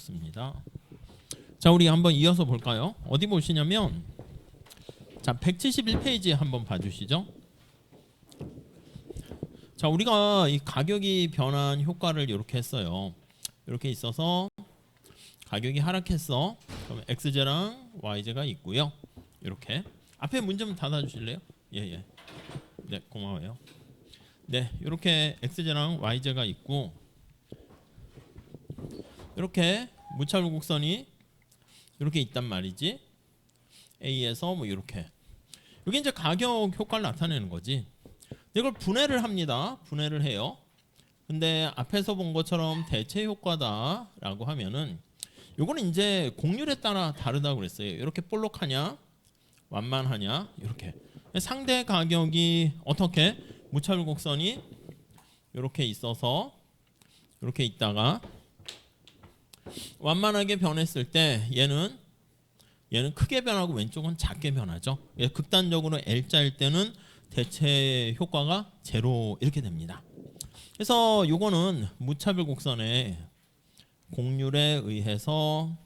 좋습니다. 자, 우리 한번 이어서 볼까요? 어디 보시냐면 자, 171페이지 한번 봐주시죠. 자, 우리가 이 가격이 변한 효과를 이렇게 했어요. 이렇게 있어서 가격이 하락했어. 그러면 x제랑 y제가 있고요. 이렇게 앞에 문 좀 닫아주실래요? 예. 네, 고마워요. 네, 이렇게 x제랑 y제가 있고 이렇게 무차별 곡선이 이렇게 있단 말이지. A에서 뭐 이렇게 여기 이제 가격 효과를 나타내는 거지. 이걸 분해를 합니다. 분해를 해요. 근데 앞에서 본 것처럼 대체 효과다라고 하면은 요거는 이제 곡률에 따라 다르다고 그랬어요. 이렇게 볼록하냐, 완만하냐, 이렇게. 상대 가격이 어떻게 무차별 곡선이 이렇게 있어서 이렇게 있다가 완만하게 변했을 때 얘는 크게 변하고 왼쪽은 작게 변하죠. 극단적으로 L자일 때는 대체 효과가 제로 이렇게 됩니다. 그래서 요거는 무차별 곡선의 곡률에 의해서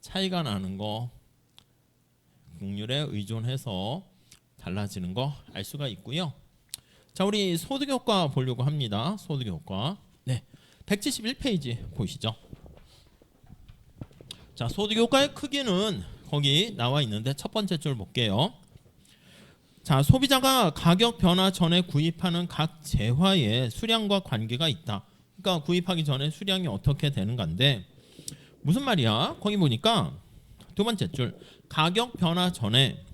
차이가 나는 거, 곡률에 의존해서 달라지는 거 알 수가 있고요. 자, 우리 소득 효과 보려고 합니다. 소득 효과. 네, 171페이지 보시죠. 자, 소득 효과의 크기는 거기 나와 있는데 첫 번째 줄 볼게요. 자, 소비자가 가격 변화 전에 구입하는 각 재화의 수량과 관계가 있다. 그러니까 구입하기 전에 수량이 어떻게 되는 건데 무슨 말이야? 거기 보니까 두 번째 줄 가격 변화 전에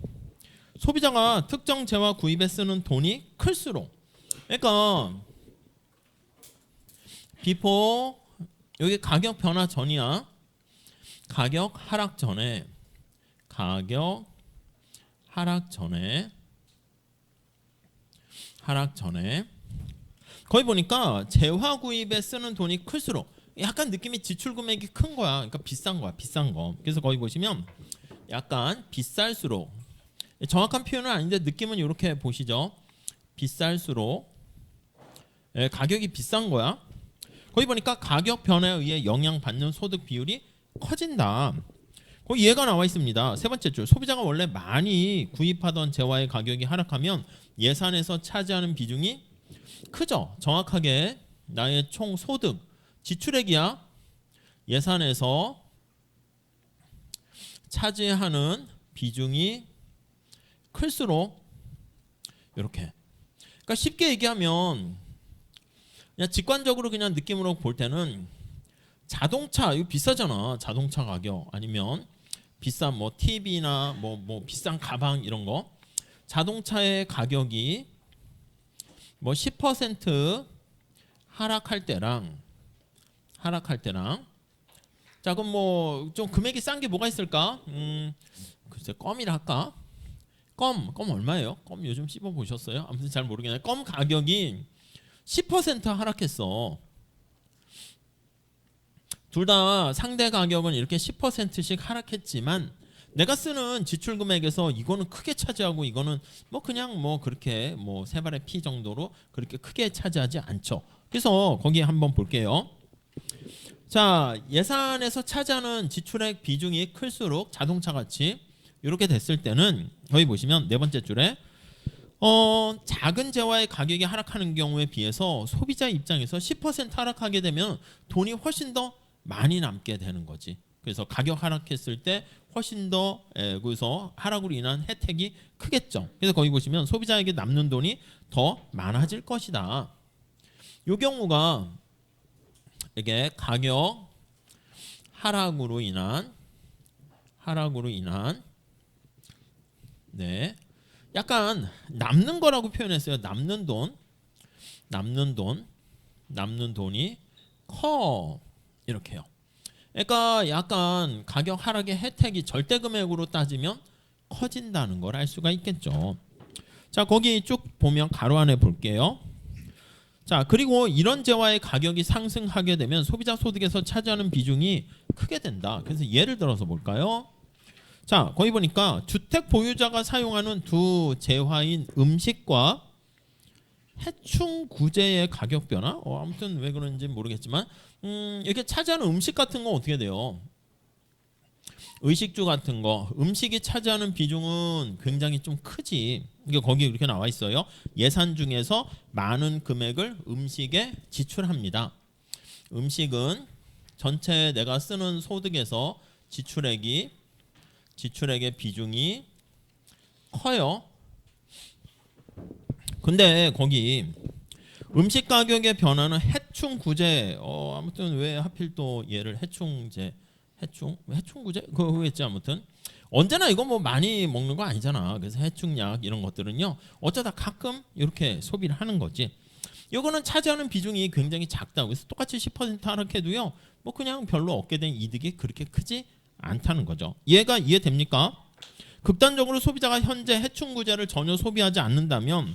소비자가 특정 재화 구입에 쓰는 돈이 클수록, 그러니까 before 여기 가격 변화 전이야. 가격 하락 전에 거기 보니까 재화 구입에 쓰는 돈이 클수록 약간 느낌이 지출 금액이 큰 거야. 그러니까 비싼 거야, 비싼 거. 그래서 거기 보시면 약간 비쌀수록, 정확한 표현은 아닌데 느낌은 이렇게 보시죠. 비쌀수록 가격이 비싼 거야. 거기 보니까 가격 변화에 의해 영향받는 소득 비율이 커진다. 거기 얘가 나와 있습니다. 세 번째 줄 소비자가 원래 많이 구입하던 재화의 가격이 하락하면 예산에서 차지하는 비중이 크죠. 정확하게 나의 총 소득 지출액이야. 예산에서 차지하는 비중이 클수록 이렇게. 그러니까 쉽게 얘기하면 그냥 직관적으로 그냥 느낌으로 볼 때는 자동차 이거 비싸잖아. 자동차 가격 아니면 비싼 뭐 TV나 뭐 비싼 가방 이런 거. 자동차의 가격이 뭐 10% 하락할 때랑 자, 그럼 뭐 좀 금액이 싼 게 뭐가 있을까? 글쎄 껌이라 할까? 껌 얼마예요? 껌 요즘 씹어 보셨어요? 아무튼 잘 모르겠네요. 껌 가격이 10% 하락했어. 둘 다 상대 가격은 이렇게 10%씩 하락했지만 내가 쓰는 지출 금액에서 이거는 크게 차지하고 이거는 뭐 그냥 뭐 그렇게 뭐 세 발의 피 정도로 그렇게 크게 차지하지 않죠. 그래서 거기 한번 볼게요. 자, 예산에서 차지하는 지출액 비중이 클수록 자동차 같이 이렇게 됐을 때는 거기 보시면 네 번째 줄에 작은 재화의 가격이 하락하는 경우에 비해서 소비자 입장에서 10% 하락하게 되면 돈이 훨씬 더 많이 남게 되는 거지. 그래서 가격 하락했을 때 훨씬 더 거기서 하락으로 인한 혜택이 크겠죠. 그래서 거기 보시면 소비자에게 남는 돈이 더 많아질 것이다. 이 경우가 이게 가격 하락으로 인한 네, 약간 남는 거라고 표현했어요. 남는 돈이 커 이렇게요. 그러니까 약간 가격 하락의 혜택이 절대 금액으로 따지면 커진다는 걸 알 수가 있겠죠. 자, 거기 쭉 보면 가로 안에 볼게요. 자, 그리고 이런 재화의 가격이 상승하게 되면 소비자 소득에서 차지하는 비중이 크게 된다. 그래서 예를 들어서 볼까요? 자, 거기 보니까 주택 보유자가 사용하는 두 재화인 음식과 해충 구제의 가격 변화, 아무튼 왜 그런지 모르겠지만 이렇게 차지하는 음식 같은 건 어떻게 돼요? 의식주 같은 거, 음식이 차지하는 비중은 굉장히 좀 크지. 이게 거기 이렇게 나와 있어요. 예산 중에서 많은 금액을 음식에 지출합니다. 음식은 전체 내가 쓰는 소득에서 지출액의 비중이 커요. 근데 거기 음식 가격의 변화는 해충구제, 아무튼 왜 하필 또 얘를 해충구제 그거 했지. 아무튼 언제나 이거 뭐 많이 먹는 거 아니잖아. 그래서 해충약 이런 것들은요 어쩌다 가끔 이렇게 소비를 하는 거지. 이거는 차지하는 비중이 굉장히 작다고. 그래서 똑같이 10% 하락해도요 뭐 그냥 별로 얻게 된 이득이 그렇게 크지 않다는 거죠. 얘가 이해됩니까? 극단적으로 소비자가 현재 해충구제를 전혀 소비하지 않는다면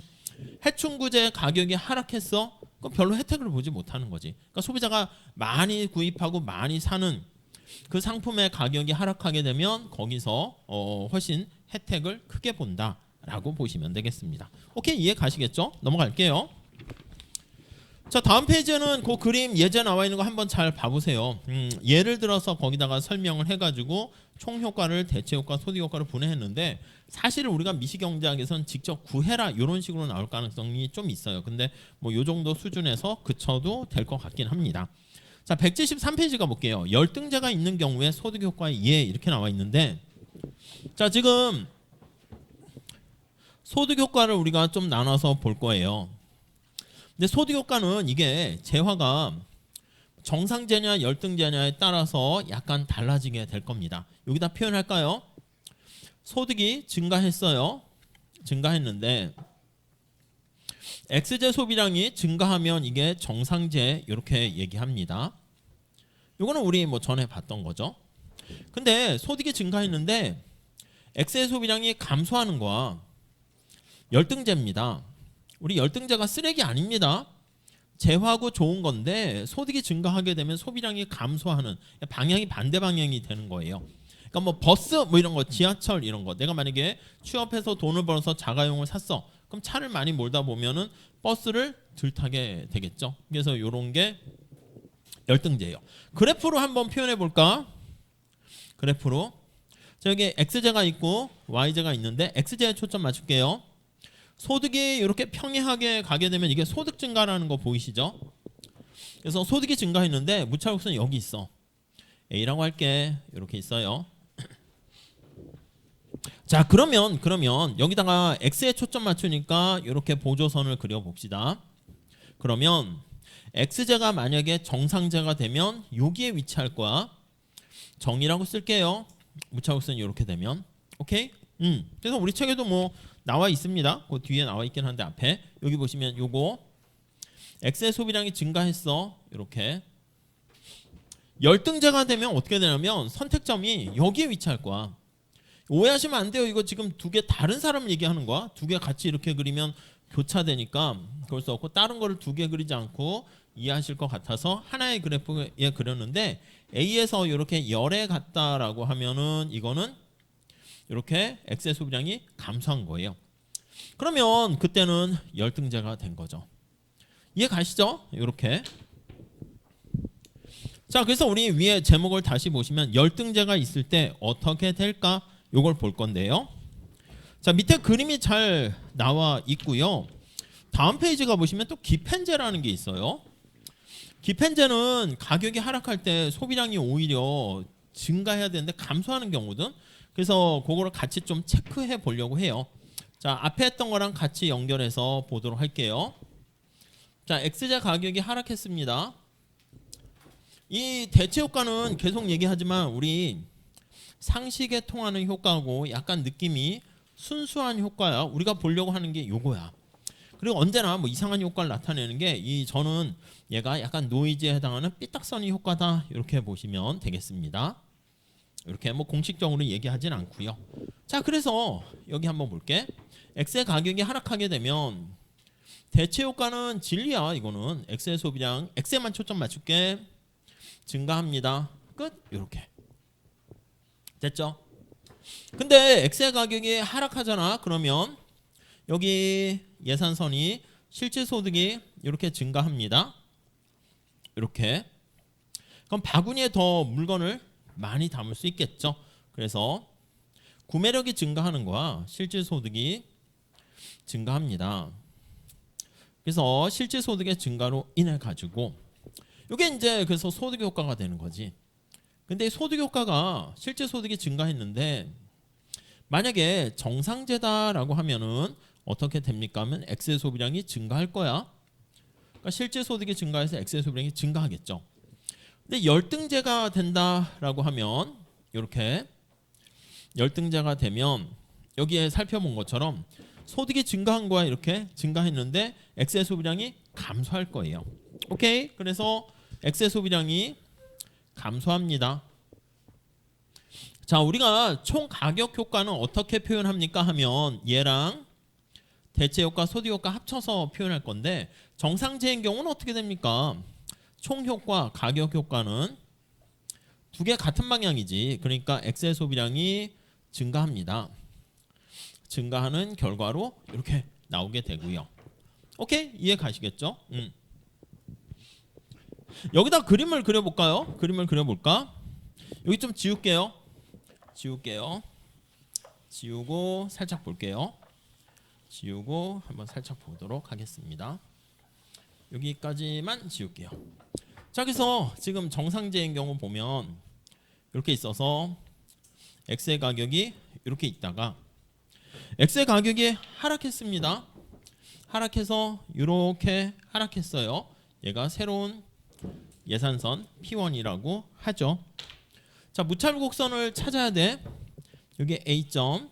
해충구제 가격이 하락했어? 그럼 별로 혜택을 보지 못하는 거지. 그러니까 소비자가 많이 구입하고 많이 사는 그 상품의 가격이 하락하게 되면 거기서 훨씬 혜택을 크게 본다라고 보시면 되겠습니다. 오케이, 이해 가시겠죠? 넘어갈게요. 자, 다음 페이지는 그 그림 예제 나와 있는 거 한번 잘 봐보세요. 예를 들어서 거기다가 설명을 해가지고 총효과를 대체효과, 소득효과를 분해했는데 사실은 우리가 미시경제학에서는 직접 구해라 이런 식으로 나올 가능성이 좀 있어요. 근데 뭐 요 정도 수준에서 그쳐도 될 것 같긴 합니다. 자, 173페이지 가볼게요. 열등제가 있는 경우에 소득효과의 예 이렇게 나와 있는데, 자 지금 소득효과를 우리가 좀 나눠서 볼 거예요. 근데 소득효과는 이게 재화가 정상제냐 열등제냐에 따라서 약간 달라지게 될 겁니다. 여기다 표현할까요? 소득이 증가했어요. 증가했는데 X제 소비량이 증가하면 이게 정상제 이렇게 얘기합니다. 이거는 우리 뭐 전에 봤던 거죠. 근데 소득이 증가했는데 X의 소비량이 감소하는 거야. 열등제입니다. 우리 열등제가 쓰레기 아닙니다. 재화고 좋은 건데 소득이 증가하게 되면 소비량이 감소하는 방향이 반대 방향이 되는 거예요. 그러니까 뭐 버스 뭐 이런 거, 지하철 이런 거, 내가 만약에 취업해서 돈을 벌어서 자가용을 샀어. 그럼 차를 많이 몰다 보면은 버스를 덜 타게 되겠죠. 그래서 이런 게 열등제예요. 그래프로 한번 표현해 볼까? 그래프로. 자, 여기 X제가 있고 Y제가 있는데 X제에 초점 맞출게요. 소득이 이렇게 평이하게 가게 되면 이게 소득 증가라는 거 보이시죠? 그래서 소득이 증가했는데 무차익선이 여기 있어. A라고 할게. 이렇게 있어요. 자, 그러면 여기다가 X에 초점 맞추니까 이렇게 보조선을 그려봅시다. 그러면 X제가 만약에 정상제가 되면 여기에 위치할 거야. 정이라고 쓸게요. 무차익선이 이렇게 되면. 오케이? 그래서 우리 책에도 뭐 나와 있습니다. 그 뒤에 나와 있긴 한데 앞에 여기 보시면 요거 X의 소비량이 증가했어. 이렇게 열등제가 되면 어떻게 되냐면 선택점이 여기에 위치할 거야. 오해하시면 안 돼요. 이거 지금 두 개 다른 사람 얘기하는 거야. 두 개 같이 이렇게 그리면 교차되니까 그럴 수 없고 다른 거를 두 개 그리지 않고 이해하실 것 같아서 하나의 그래프에 그렸는데 A에서 이렇게 열에 갔다라고 하면은 이거는 이렇게 X의 소비량이 감소한 거예요. 그러면 그때는 열등제가 된 거죠. 이해 가시죠? 이렇게. 자, 그래서 우리 위에 제목을 다시 보시면 열등제가 있을 때 어떻게 될까? 요걸 볼 건데요. 자, 밑에 그림이 잘 나와 있고요. 다음 페이지 가보시면 또 기펜제라는 게 있어요. 기펜제는 가격이 하락할 때 소비량이 오히려 증가해야 되는데 감소하는 경우든, 그래서 그거를 같이 좀 체크해 보려고 해요. 자, 앞에 했던 거랑 같이 연결해서 보도록 할게요. 자, X제 가격이 하락했습니다. 이 대체 효과는 계속 얘기하지만 우리 상식에 통하는 효과고 약간 느낌이 순수한 효과야. 우리가 보려고 하는 게 요거야. 그리고 언제나 뭐 이상한 효과를 나타내는 게 저는 얘가 약간 노이즈에 해당하는 삐딱선이 효과다. 이렇게 보시면 되겠습니다. 이렇게 뭐 공식적으로 얘기하진 않고요. 자, 그래서 여기 한번 볼게. X의 가격이 하락하게 되면 대체 효과는 진리야. 이거는 X의 소비량, X에만 초점 맞출게. 증가합니다. 끝. 이렇게 됐죠? 근데 X의 가격이 하락하잖아. 그러면 여기 예산선이 실질소득이 이렇게 증가합니다. 이렇게. 그럼 바구니에 더 물건을 많이 담을 수 있겠죠. 그래서 구매력이 증가하는 거와 실질 소득이 증가합니다. 그래서 실질 소득의 증가로 인해 가지고 이게 이제 그래서 소득 효과가 되는 거지. 근데 소득 효과가 실질 소득이 증가했는데 만약에 정상제다라고 하면은 어떻게 됩니까? 하면 액세 소비량이 증가할 거야. 그러니까 실질 소득이 증가해서 액세 소비량이 증가하겠죠. 근데 열등제가 된다라고 하면 이렇게 열등제가 되면 여기에 살펴본 것처럼 소득이 증가한 거야. 이렇게 증가했는데 액세 소비량이 감소할 거예요. 오케이? 그래서 액세 소비량이 감소합니다. 자, 우리가 총 가격 효과는 어떻게 표현합니까 하면 얘랑 대체 효과, 소득 효과 합쳐서 표현할 건데 정상제인 경우는 어떻게 됩니까? 총 효과, 가격 효과는 두 개 같은 방향이지. 그러니까 액세 소비량이 증가합니다. 증가하는 결과로 이렇게 나오게 되고요. 오케이? 이해 가시겠죠? 여기다 그림을 그려볼까요? 그림을 그려볼까? 여기 좀 지울게요. 지우고 살짝 볼게요. 지우고 한번 살짝 보도록 하겠습니다. 여기까지만 지울게요. 자, 그래서 지금 정상제인 경우 보면 이렇게 있어서 X의 가격이 이렇게 있다가 X의 가격이 하락했습니다. 하락해서 이렇게 하락했어요. 얘가 새로운 예산선 P1이라고 하죠. 자, 무찰곡선을 찾아야 돼. 여기 A점.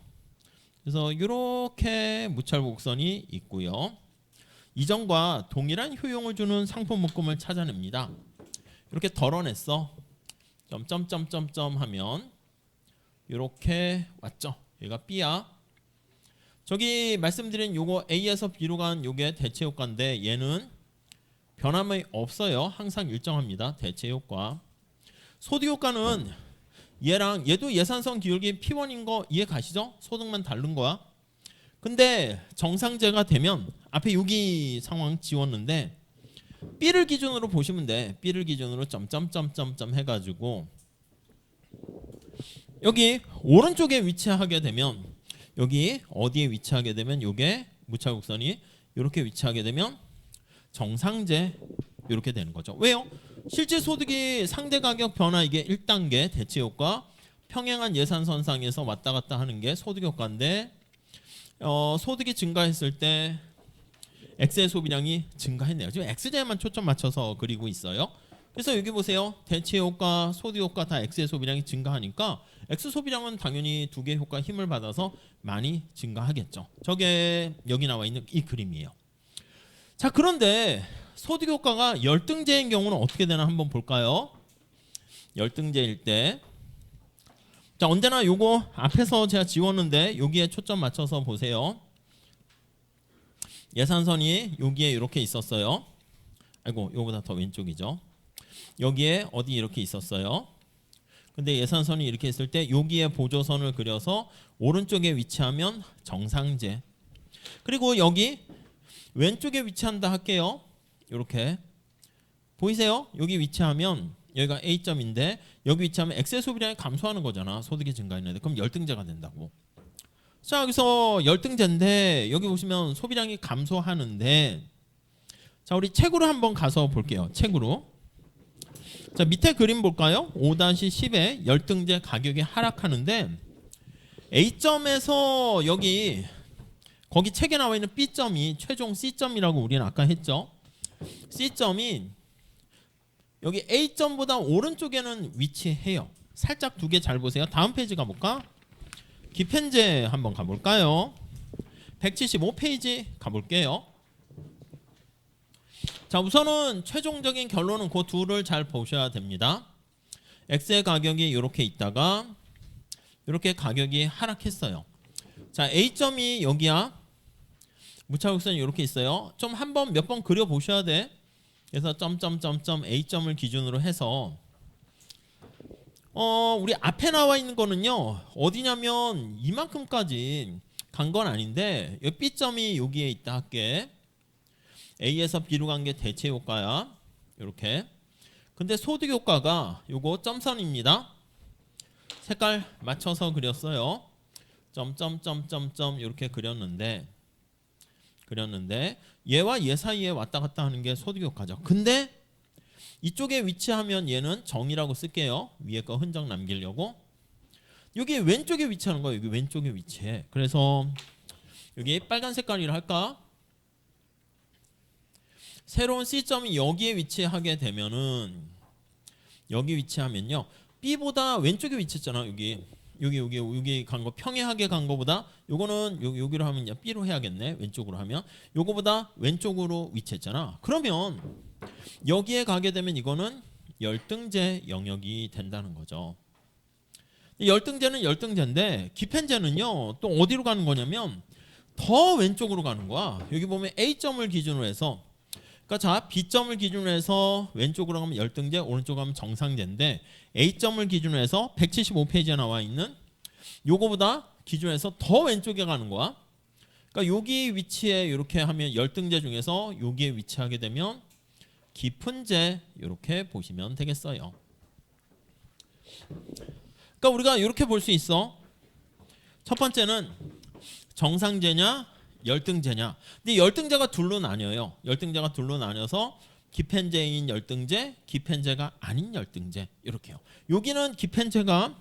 그래서 이렇게 무찰곡선이 있고요. 이전과 동일한 효용을 주는 상품 묶음을 찾아냅니다. 이렇게 덜어냈어. 점점점점점 하면 이렇게 왔죠. 얘가 B야. 저기 말씀드린 요거 A에서 B로 간 요게 대체 효과인데 얘는 변함이 없어요. 항상 일정합니다. 대체 효과. 소득 효과는 얘랑 얘도 예산선 기울기 P1인 거 이해 가시죠? 소득만 다른 거야. 근데 정상제가 되면 앞에 여기 상황 지웠는데 B를 기준으로 보시면 돼. B를 기준으로 점점점점점 해가지고 여기 오른쪽에 위치하게 되면 여기 어디에 위치하게 되면 요게 무차곡선이 이렇게 위치하게 되면 정상제 이렇게 되는 거죠. 왜요? 실질 소득이 상대 가격 변화 이게 1단계 대체 효과 평행한 예산선상에서 왔다 갔다 하는 게 소득 효과인데 소득이 증가했을 때 X의 소비량이 증가했네요. 지금 X제에만 초점 맞춰서 그리고 있어요. 그래서 여기 보세요. 대체 효과, 소득 효과 다 X의 소비량이 증가하니까 X 소비량은 당연히 두 개의 효과 힘을 받아서 많이 증가하겠죠. 저게 여기 나와 있는 이 그림이에요. 자, 그런데 소득 효과가 열등제인 경우는 어떻게 되나 한번 볼까요? 열등제일 때 자, 언제나 요거 앞에서 제가 지웠는데 여기에 초점 맞춰서 보세요. 예산선이 여기에 이렇게 있었어요. 아이고, 요거보다 더 왼쪽이죠. 여기에 어디 이렇게 있었어요. 근데 예산선이 이렇게 있을 때 여기에 보조선을 그려서 오른쪽에 위치하면 정상제. 그리고 여기 왼쪽에 위치한다 할게요. 이렇게 보이세요? 여기 위치하면 여기가 A점인데 여기 위치하면 X의 소비량이 감소하는 거잖아. 소득이 증가했는데 그럼 열등제가 된다고. 자, 여기서 열등제인데 여기 보시면 소비량이 감소하는데 자, 우리 책으로 한번 가서 볼게요. 책으로. 자, 밑에 그림 볼까요? 5-10에 열등제 가격이 하락하는데 A점에서 여기 거기 책에 나와 있는 B점이 최종 C점이라고 우리는 아까 했죠. C점이 여기 A점보다 오른쪽에는 위치해요. 살짝 두 개 잘 보세요. 다음 페이지 가볼까? 기편제 한번 가볼까요? 175페이지 가볼게요. 자, 우선은 최종적인 결론은 그 둘을 잘 보셔야 됩니다. X의 가격이 이렇게 있다가 이렇게 가격이 하락했어요. 자, A점이 여기야. 무차곡선이 이렇게 있어요. 좀 한번 몇 번 그려 보셔야 돼. 그래서 점점점점 A점을 기준으로 해서 우리 앞에 나와 있는 거는요. 어디냐면 이만큼까지 간 건 아닌데 이 B점이 여기에 있다 할게. A에서 B로 간 게 대체 효과야. 이렇게. 근데 소득 효과가 요거 점선입니다. 색깔 맞춰서 그렸어요. 점점점점점 이렇게 그렸는데 얘와 얘 사이에 왔다 갔다 하는 게 소득 효과죠. 근데 이쪽에 위치하면 얘는 정이라고 쓸게요. 위에 거 흔적 남기려고. 여기 왼쪽에 위치하는 거예요. 여기 왼쪽에 위치해. 그래서 여기 빨간 색깔이라 할까? 새로운 C점이 여기에 위치하게 되면은 여기 위치하면요. B보다 왼쪽에 위치했잖아. 여기 간 거 평행하게 간 거보다 요거는 여기로 하면 B로 해야겠네. 왼쪽으로 하면 요거보다 왼쪽으로 위치했잖아. 그러면 여기에 가게 되면 이거는 열등제 영역이 된다는 거죠. 열등제는 열등제인데 기펜제는요. 또 어디로 가는 거냐면 더 왼쪽으로 가는 거야. 여기 보면 A점을 기준으로 해서 그러니까 자 B점을 기준으로 해서 왼쪽으로 가면 열등제, 오른쪽으로 가면 정상제인데 A점을 기준으로 해서 175페이지에 나와 있는 요거보다 기준으로 해서 더 왼쪽에 가는 거야. 그러니까 여기 위치에 이렇게 하면 열등제 중에서 여기에 위치하게 되면 깊은제 이렇게 보시면 되겠어요. 그러니까 우리가 이렇게 볼 수 있어. 첫 번째는 정상제냐 열등제냐. 근데 열등제가 둘로 나뉘어요. 열등제가 둘로 나뉘어서 기펜제인 열등제, 기펜제가 아닌 열등제 이렇게요. 여기는 기펜제가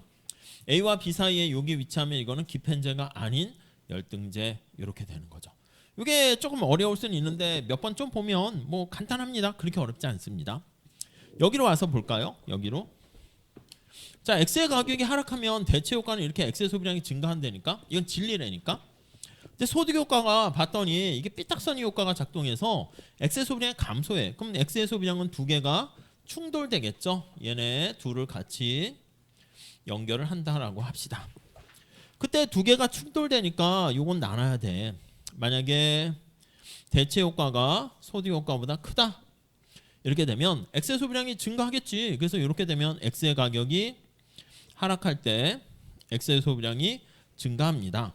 A와 B 사이에 여기 위치하면 이거는 기펜제가 아닌 열등제 이렇게 되는 거죠. 이게 조금 어려울 수는 있는데 몇 번 좀 보면 뭐 간단합니다. 그렇게 어렵지 않습니다. 여기로 와서 볼까요? 여기로. 자, X의 가격이 하락하면 대체 효과는 이렇게 X의 소비량이 증가한다니까. 이건 진리라니까. 근데 소득 효과가 봤더니 이게 삐딱선이 효과가 작동해서 X의 소비량이 감소해. 그럼 X의 소비량은 두 개가 충돌되겠죠. 얘네 둘을 같이 연결을 한다라고 합시다. 그때 두 개가 충돌되니까 요건 나눠야 돼. 만약에 대체 효과가 소득 효과보다 크다. 이렇게 되면 X의 소비량이 증가하겠지. 그래서 이렇게 되면 X의 가격이 하락할 때 X의 소비량이 증가합니다.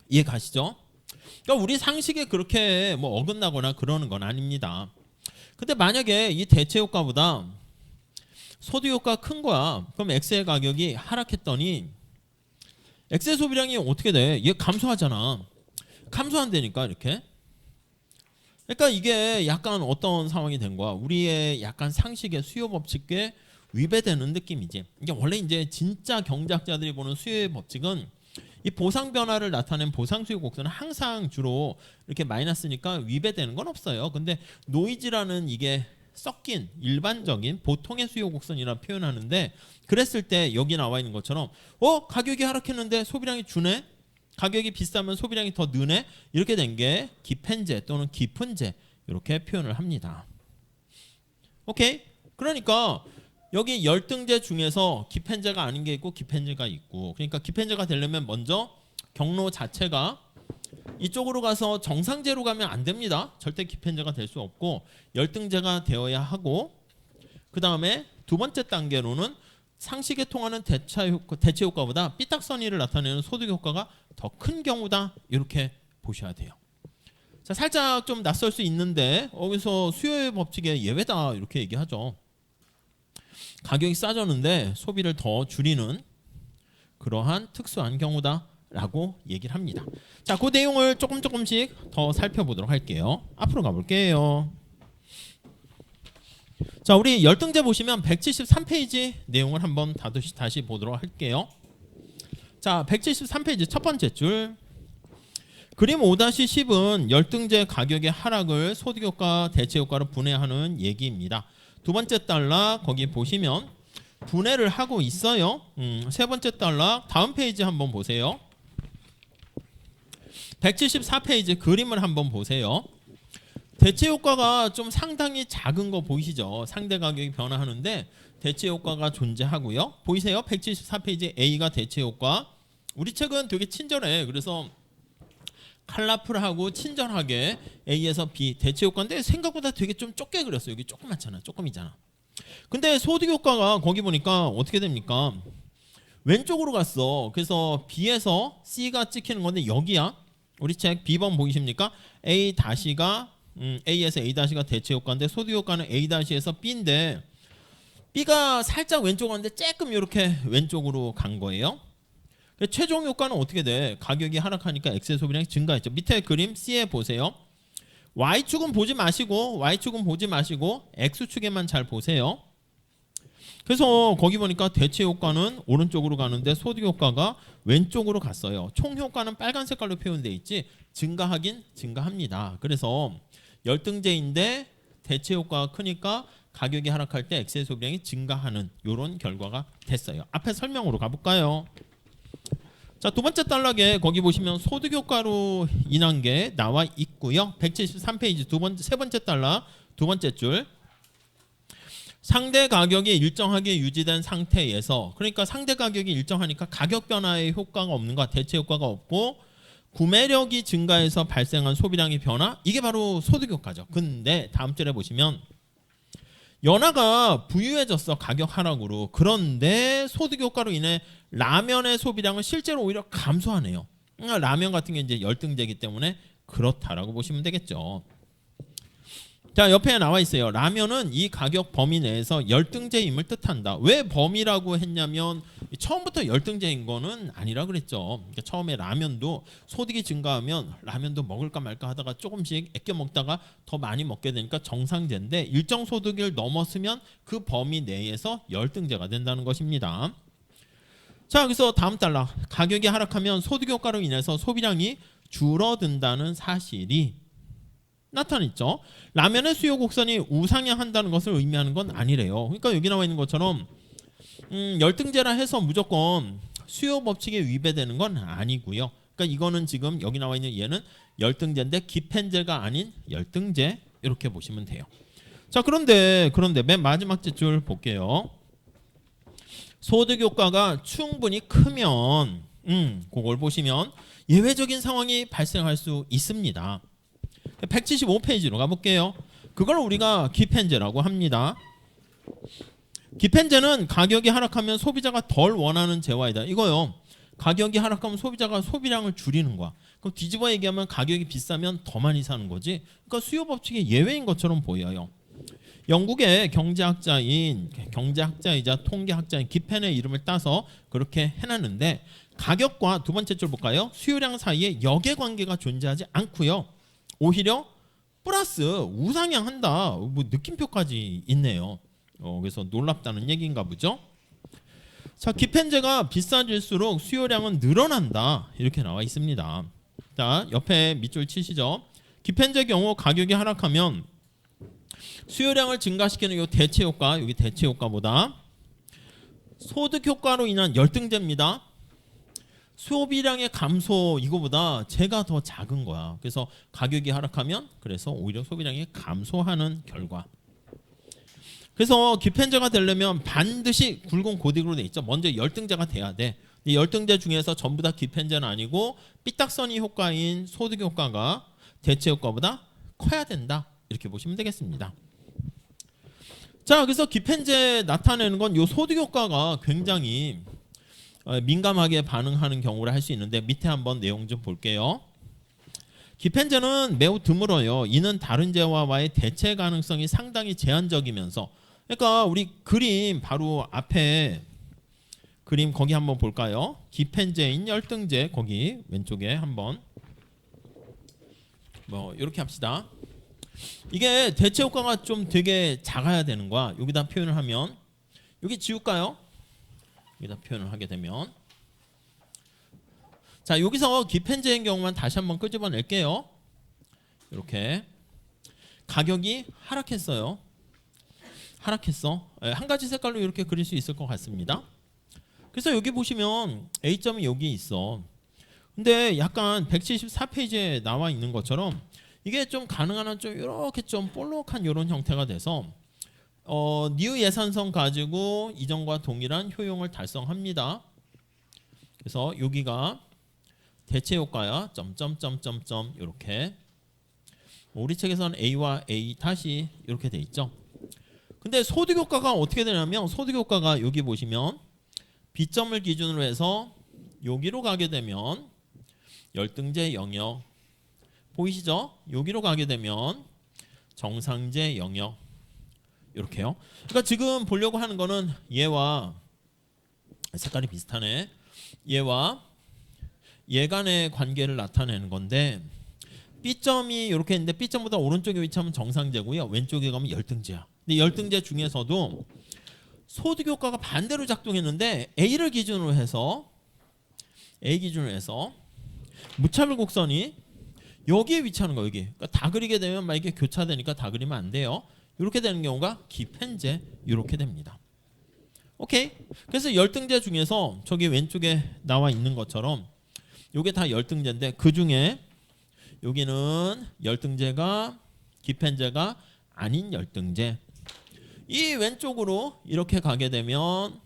이해 가시죠? 그러니까 우리 상식에 그렇게 뭐 어긋나거나 그러는 건 아닙니다. 근데 만약에 이 대체 효과보다 소득 효과가 큰 거야. 그럼 X의 가격이 하락했더니 X의 소비량이 어떻게 돼? 얘 감소하잖아. 감소한다니까 이렇게. 그러니까 이게 약간 어떤 상황이 된 거야. 우리의 약간 상식의 수요 법칙에 위배되는 느낌이지. 이게 원래 이제 진짜 경제학자들이 보는 수요의 법칙은 이 보상 변화를 나타낸 보상 수요 곡선은 항상 주로 이렇게 마이너스니까 위배되는 건 없어요. 근데 노이즈라는 이게 섞인 일반적인 보통의 수요 곡선이라 표현하는데 그랬을 때 여기 나와 있는 것처럼 가격이 하락했는데 소비량이 주네. 가격이 비싸면 소비량이 더 느네. 이렇게 된 게 기펜제 또는 깊은제 이렇게 표현을 합니다. 오케이? 그러니까 여기 열등제 중에서 기펜제가 아닌 게 있고 기펜제가 있고, 그러니까 기펜제가 되려면 먼저 경로 자체가 이쪽으로 가서 정상제로 가면 안 됩니다. 절대 기펜제가 될 수 없고 열등제가 되어야 하고, 그 다음에 두 번째 단계로는 상식에 통하는 대체 효과보다 삐딱선이를 나타내는 소득 효과가 더 큰 경우다. 이렇게 보셔야 돼요. 자, 살짝 좀 낯설 수 있는데 여기서 수요의 법칙의 예외다 이렇게 얘기하죠. 가격이 싸졌는데 소비를 더 줄이는 그러한 특수한 경우다라고 얘기를 합니다. 자, 그 내용을 조금씩 더 살펴보도록 할게요. 앞으로 가볼게요. 자, 우리 열등제 보시면 173페이지 내용을 한번 다시 보도록 할게요. 자, 173페이지 첫 번째 줄. 그림 5-10은 열등제 가격의 하락을 소득효과, 대체효과로 분해하는 얘기입니다. 두 번째 단락 거기 보시면 분해를 하고 있어요. 세 번째 단락 다음 페이지 한번 보세요. 174페이지 그림을 한번 보세요. 대체 효과가 좀 상당히 작은 거 보이시죠? 상대 가격이 변화하는데 대체 효과가 존재하고요. 보이세요? 174페이지 A가 대체 효과. 우리 책은 되게 친절해. 그래서 컬러풀하고 친절하게 A에서 B 대체 효과인데 생각보다 되게 좀 좁게 그렸어요. 여기 조그맣잖아. 조금이잖아. 근데 소득 효과가 거기 보니까 어떻게 됩니까? 왼쪽으로 갔어. 그래서 B에서 C가 찍히는 건데 여기야. 우리 책 B번 보이십니까? A-가 A에서 A-가 대체 효과인데 소득 효과는 A-에서 B인데 B가 살짝 왼쪽 왔는데 조금 이렇게 왼쪽으로 간 거예요. 최종 효과는 어떻게 돼? 가격이 하락하니까 X의 소비량이 증가했죠. 밑에 그림 C에 보세요. Y축은 보지 마시고 X축에만 잘 보세요. 그래서 거기 보니까 대체 효과는 오른쪽으로 가는데 소득 효과가 왼쪽으로 갔어요. 총 효과는 빨간 색깔로 표현되어 있지 증가하긴 증가합니다. 그래서 열등제인데 대체 효과가 크니까 가격이 하락할 때 X의 소비량이 증가하는 이런 결과가 됐어요. 앞에 설명으로 가볼까요? 자, 두 번째 단락에 거기 보시면 소득 효과로 인한 게 나와 있고요. 173페이지 세 번째 단락 두 번째 줄. 상대 가격이 일정하게 유지된 상태에서, 그러니까 상대 가격이 일정하니까 가격 변화의 효과가 없는 것, 대체 효과가 없고 구매력이 증가해서 발생한 소비량의 변화, 이게 바로 소득 효과죠. 근데 다음 줄에 보시면 연화가 부유해졌어, 가격 하락으로. 그런데 소득 효과로 인해 라면의 소비량은 실제로 오히려 감소하네요. 라면 같은 게 이제 열등제이기 때문에 그렇다라고 보시면 되겠죠. 자, 옆에 나와 있어요. 라면은 이 가격 범위 내에서 열등제임을 뜻한다. 왜 범위라고 했냐면 처음부터 열등제인 거는 아니라 그랬죠. 그러니까 처음에 라면도 소득이 증가하면 라면도 먹을까 말까 하다가 조금씩 아껴 먹다가 더 많이 먹게 되니까 정상제인데 일정 소득을 넘었으면 그 범위 내에서 열등제가 된다는 것입니다. 자, 그래서 다음 단락. 가격이 하락하면 소득 효과로 인해서 소비량이 줄어든다는 사실이 나타냈죠. 라면의 수요 곡선이 우상향한다는 것을 의미하는 건 아니래요. 그러니까 여기 나와 있는 것처럼 열등제라 해서 무조건 수요 법칙에 위배되는 건 아니고요. 그러니까 이거는 지금 여기 나와 있는 얘는 열등제인데 기펜제가 아닌 열등제, 이렇게 보시면 돼요. 자, 그런데 맨 마지막 줄 볼게요. 소득 효과가 충분히 크면 그걸 보시면 예외적인 상황이 발생할 수 있습니다. 175페이지로 가볼게요. 그걸 우리가 기펜제라고 합니다. 기펜제는 가격이 하락하면 소비자가 덜 원하는 재화이다. 이거요. 가격이 하락하면 소비자가 소비량을 줄이는 거야. 그럼 뒤집어 얘기하면 가격이 비싸면 더 많이 사는 거지. 그러니까 수요 법칙의 예외인 것처럼 보여요. 영국의 경제학자이자 통계학자인 기펜의 이름을 따서 그렇게 해놨는데 가격과 두 번째 줄 볼까요? 수요량 사이에 역의관계가 존재하지 않고요. 오히려 플러스 우상향한다. 뭐 느낌표까지 있네요. 그래서 놀랍다는 얘기인가 보죠. 자, 기펜제가 비싸질수록 수요량은 늘어난다. 이렇게 나와 있습니다. 자, 옆에 밑줄 치시죠. 기펜제 경우 가격이 하락하면 수요량을 증가시키는 이 대체 효과, 여기 대체 효과보다 소득 효과로 인한 열등제입니다. 소비량의 감소, 이거보다 제가 더 작은 거야. 그래서 가격이 하락하면 그래서 오히려 소비량이 감소하는 결과. 그래서 기펜제가 되려면 반드시 굵은 고딕으로 돼 있죠. 먼저 열등제가 돼야 돼. 이 열등제 중에서 전부 다 기펜제는 아니고 삐딱선이 효과인 소득 효과가 대체 효과보다 커야 된다. 이렇게 보시면 되겠습니다. 자, 그래서 기펜제 나타내는 건 이 소득 효과가 굉장히 민감하게 반응하는 경우를 할 수 있는데 밑에 한번 내용 좀 볼게요. 기펜제는 매우 드물어요. 이는 다른 재화와의 대체 가능성이 상당히 제한적이면서, 그러니까 우리 그림 바로 앞에 그림 거기 한번 볼까요? 기펜제인 열등제 거기 왼쪽에 한번 뭐 이렇게 합시다. 이게 대체 효과가 좀 되게 작아야 되는 거야. 여기다 표현을 하면 여기 지울까요? 여기다 표현을 하게 되면, 자, 여기서 기펜제인 경우만 다시 한번 끄집어낼게요. 이렇게 가격이 하락했어요. 하락했어. 한 가지 색깔로 이렇게 그릴 수 있을 것 같습니다. 그래서 여기 보시면 A점이 여기 있어. 근데 약간 174페이지에 나와 있는 것처럼 이게 좀 가능한 한 좀 이렇게 좀 볼록한 이런 형태가 돼서 니은 예산선 가지고 이전과 동일한 효용을 달성합니다. 그래서 여기가 대체 효과야. 점점점점점 이렇게. 우리 책에서는 A와 A 다시 이렇게 돼 있죠. 근데 소득 효과가 어떻게 되냐면 소득 효과가 여기 보시면 B점을 기준으로 해서 여기로 가게 되면 열등제 영역 보이시죠? 여기로 가게 되면 정상재 영역 이렇게요. 그러니까 지금 보려고 하는 거는 얘와 색깔이 비슷하네. 얘와 얘 간의 관계를 나타내는 건데 B점이 이렇게 있는데 B점보다 오른쪽에 위치하면 정상재고요. 왼쪽에 가면 열등제야. 근데 열등제 중에서도 소득효과가 반대로 작동했는데 A를 기준으로 해서 무차별 곡선이 여기에 위치하는 거 여기. 그러니까 다 그리게 되면 막 이게 교차되니까 다 그리면 안 돼요. 이렇게 되는 경우가 기펜제 이렇게 됩니다. 오케이. 그래서 열등제 중에서 저기 왼쪽에 나와 있는 것처럼 요게 다 열등제인데 그 중에 여기는 열등제가 기펜제가 아닌 열등제. 이 왼쪽으로 이렇게 가게 되면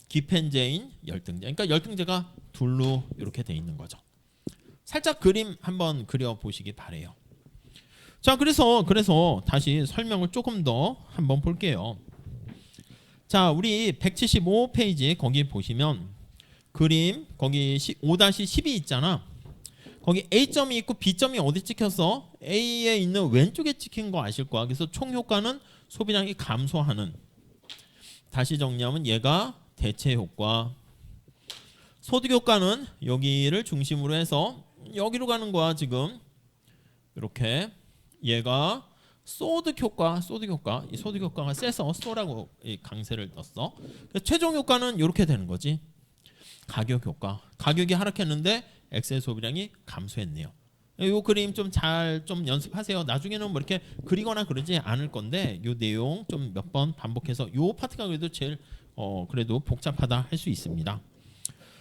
기펜제인 열등제. 그러니까 열등제가 둘로 이렇게 돼 있는 거죠. 살짝 그림 한번 그려 보시기 바래요. 자, 그래서 다시 설명을 조금 더 한번 볼게요. 자, 우리 175페이지 거기 보시면 그림 거기 5-12 있잖아. 거기 A점이 있고 B점이 어디 찍혔어? A에 있는 왼쪽에 찍힌 거 아실 거야. 그래서 총효과는 소비량이 감소하는. 다시 정리하면 얘가 대체 효과. 소득효과는 여기를 중심으로 해서 여기로 가는 거야 지금. 이렇게 얘가 소득효과. 이 소득효과가 세서 소라고 강세를 떴어. 최종 효과는 이렇게 되는 거지. 가격효과. 가격이 하락했는데 엑셀 소비량이 감소했네요. 이 그림 좀 잘 좀 연습하세요. 나중에는 뭐 이렇게 그리거나 그러지 않을 건데 이 내용 좀 몇 번 반복해서 이 파트가 그래도 제일 그래도 복잡하다 할 수 있습니다.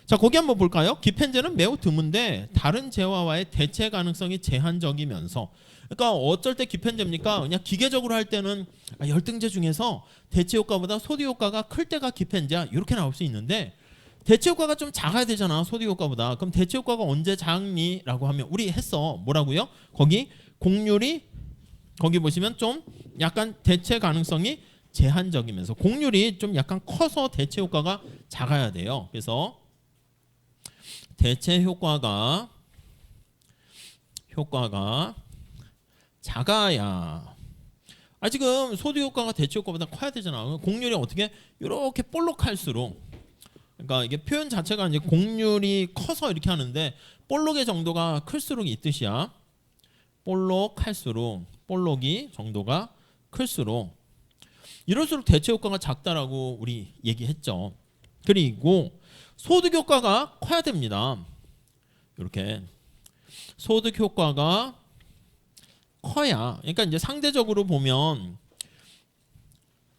자, 거기 한번 볼까요? 기펜제는 매우 드문데 다른 재화와의 대체 가능성이 제한적이면서, 그러니까 어쩔 때 기펜제입니까? 그냥 기계적으로 할 때는 열등제 중에서 대체 효과보다 소득 효과가 클 때가 기펜제야 이렇게 나올 수 있는데 대체 효과가 좀 작아야 되잖아 소득 효과보다. 그럼 대체 효과가 언제 작니? 라고 하면 우리 했어. 뭐라고요? 거기 공률이 거기 보시면 좀 약간 대체 가능성이 제한적이면서 공률이 좀 약간 커서 대체 효과가 작아야 돼요. 그래서 대체 효과가 작아야 지금 소득 효과가 대체 효과보다 커야 되잖아. 공률이 어떻게 이렇게 볼록할수록, 그러니까 이게 표현 자체가 이제 공률이 커서 이렇게 하는데 볼록의 정도가 클수록 이 뜻이야. 볼록이 정도가 클수록 이럴수록 대체 효과가 작다라고 우리 얘기했죠. 그리고 소득 효과가 커야 됩니다. 이렇게 소득 효과가 커야, 그러니까 이제 상대적으로 보면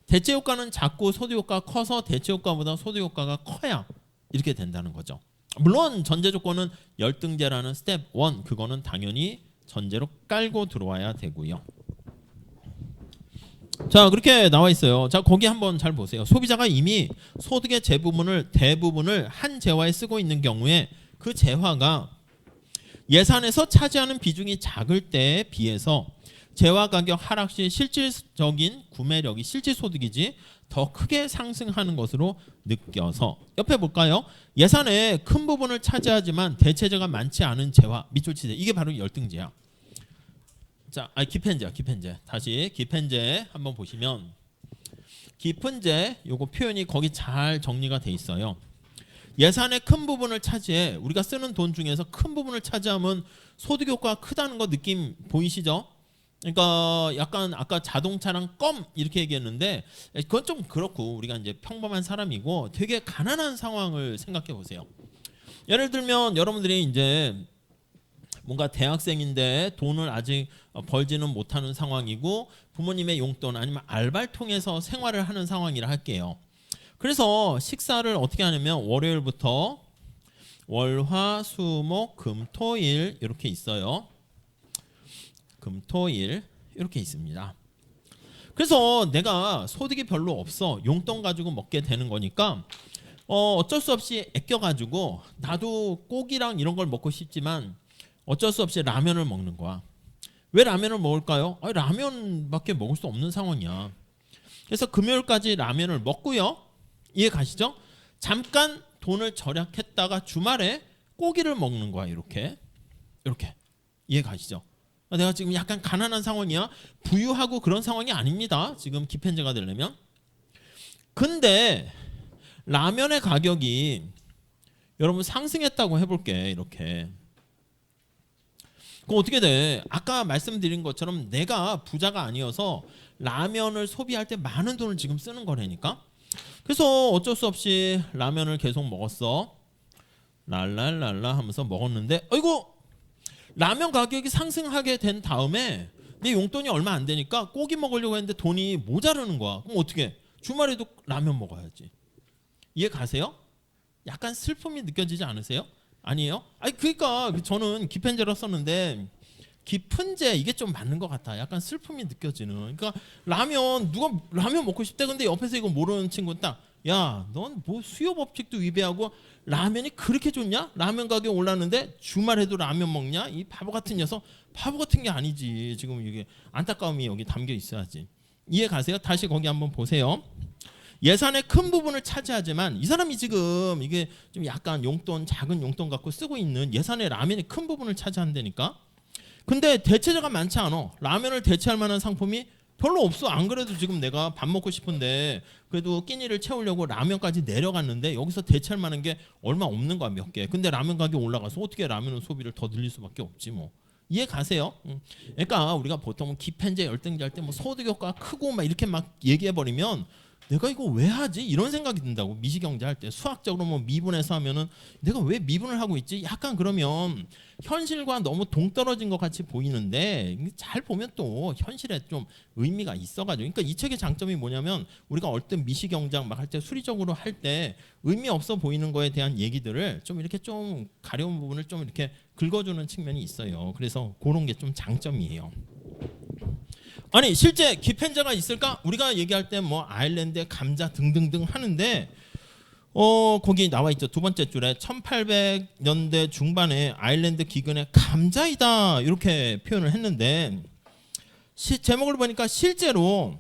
대체 효과는 작고 소득 효과가 커서 대체 효과보다 소득 효과가 커야 이렇게 된다는 거죠. 물론 전제 조건은 열등제라는 스텝 1 그거는 당연히 전제로 깔고 들어와야 되고요. 자, 그렇게 나와 있어요. 자, 거기 한번 잘 보세요. 소비자가 이미 소득의 대부분을 한 재화에 쓰고 있는 경우에 그 재화가 예산에서 차지하는 비중이 작을 때에 비해서 재화 가격 하락 시 실질적인 구매력이 실질소득이지 더 크게 상승하는 것으로 느껴서, 옆에 볼까요? 예산의 큰 부분을 차지하지만 대체재가 많지 않은 재화 밑줄 치세요. 이게 바로 열등제야. 자, 기펜제. 다시 기펜제 한번 보시면 기펜제 요거 표현이 거기 잘 정리가 돼 있어요. 예산의 큰 부분을 차지해. 우리가 쓰는 돈 중에서 큰 부분을 차지하면 소득 효과가 크다는 거 느낌 보이시죠? 그러니까 약간 아까 자동차랑 껌 이렇게 얘기했는데 그건 좀 그렇고 우리가 이제 평범한 사람이고 되게 가난한 상황을 생각해 보세요. 예를 들면 여러분들이 이제 뭔가 대학생인데 돈을 아직 벌지는 못하는 상황이고 부모님의 용돈 아니면 알바를 통해서 생활을 하는 상황이라 할게요. 그래서 식사를 어떻게 하냐면 월요일부터 월, 화, 수, 목, 금, 토일 이렇게 있어요. 금토일 이렇게 있습니다. 그래서 내가 소득이 별로 없어. 용돈 가지고 먹게 되는 거니까 어쩔 수 없이 아껴가지고 나도 고기랑 이런 걸 먹고 싶지만 어쩔 수 없이 라면을 먹는 거야. 왜 라면을 먹을까요? 라면밖에 먹을 수 없는 상황이야. 그래서 금요일까지 라면을 먹고요. 이해 가시죠? 잠깐 돈을 절약했다가 주말에 고기를 먹는 거야. 이렇게 이해 가시죠? 내가 지금 약간 가난한 상황이야. 부유하고 그런 상황이 아닙니다. 지금 기펜제가 되려면. 근데 라면의 가격이 여러분 상승했다고 해볼게. 이렇게. 그럼 어떻게 돼? 아까 말씀드린 것처럼 내가 부자가 아니어서 라면을 소비할 때 많은 돈을 지금 쓰는 거라니까. 그래서 어쩔 수 없이 라면을 계속 먹었어. 랄랄랄라 하면서 먹었는데 어이구, 라면 가격이 상승하게 된 다음에 내 용돈이 얼마 안 되니까 고기 먹으려고 했는데 돈이 모자르는 거야. 그럼 어떻게? 주말에도 라면 먹어야지. 이해 가세요? 약간 슬픔이 느껴지지 않으세요? 아니에요? 아니 그러니까 저는 기펜제로 썼는데 깊은제 이게 좀 맞는 것 같아. 약간 슬픔이 느껴지는. 그러니까 라면 누가 라면 먹고 싶대. 근데 옆에서 이거 모르는 친구 딱, 야, 넌 뭐 수요 법칙도 위배하고 라면이 그렇게 좋냐? 라면 가격 올랐는데 주말에도 라면 먹냐? 이 바보 같은 녀석. 바보 같은 게 아니지. 지금 이게 안타까움이 여기 담겨 있어야지. 이해 가세요? 다시 거기 한번 보세요. 예산의 큰 부분을 차지하지만 이 사람이 지금 이게 좀 약간 용돈, 작은 용돈 갖고 쓰고 있는 예산의 라면이 큰 부분을 차지한다니까. 근데 대체재가 많지 않아. 라면을 대체할 만한 상품이 별로 없어. 안 그래도 지금 내가 밥 먹고 싶은데 그래도 끼니를 채우려고 라면까지 내려갔는데 여기서 대체할 만한 게 얼마 없는 거야. 몇 개. 근데 라면 가격이 올라가서 어떻게 라면 소비를 더 늘릴 수밖에 없지 뭐. 이해 가세요? 그러니까 우리가 보통 기펜제 열등제 할 때 뭐 소득 효과가 크고 막 이렇게 막 얘기해 버리면 내가 이거 왜 하지? 이런 생각이 든다고. 미시경제 할 때 수학적으로 뭐 미분해서 하면은 내가 왜 미분을 하고 있지? 약간 그러면 현실과 너무 동떨어진 것 같이 보이는데 잘 보면 또 현실에 좀 의미가 있어가지고. 그러니까 이 책의 장점이 뭐냐면 우리가 얼른 미시경장 막 할 때 수리적으로 할 때 의미 없어 보이는 거에 대한 얘기들을 좀 이렇게 좀 가려운 부분을 좀 이렇게 긁어주는 측면이 있어요. 그래서 그런 게 좀 장점이에요. 아니 실제 기펜제가 있을까? 우리가 얘기할 때 뭐 아일랜드, 감자 등등등 하는데 거기 나와 있죠. 두 번째 줄에 1800년대 중반에 아일랜드 기근에 감자이다 이렇게 표현을 했는데 제목을 보니까 실제로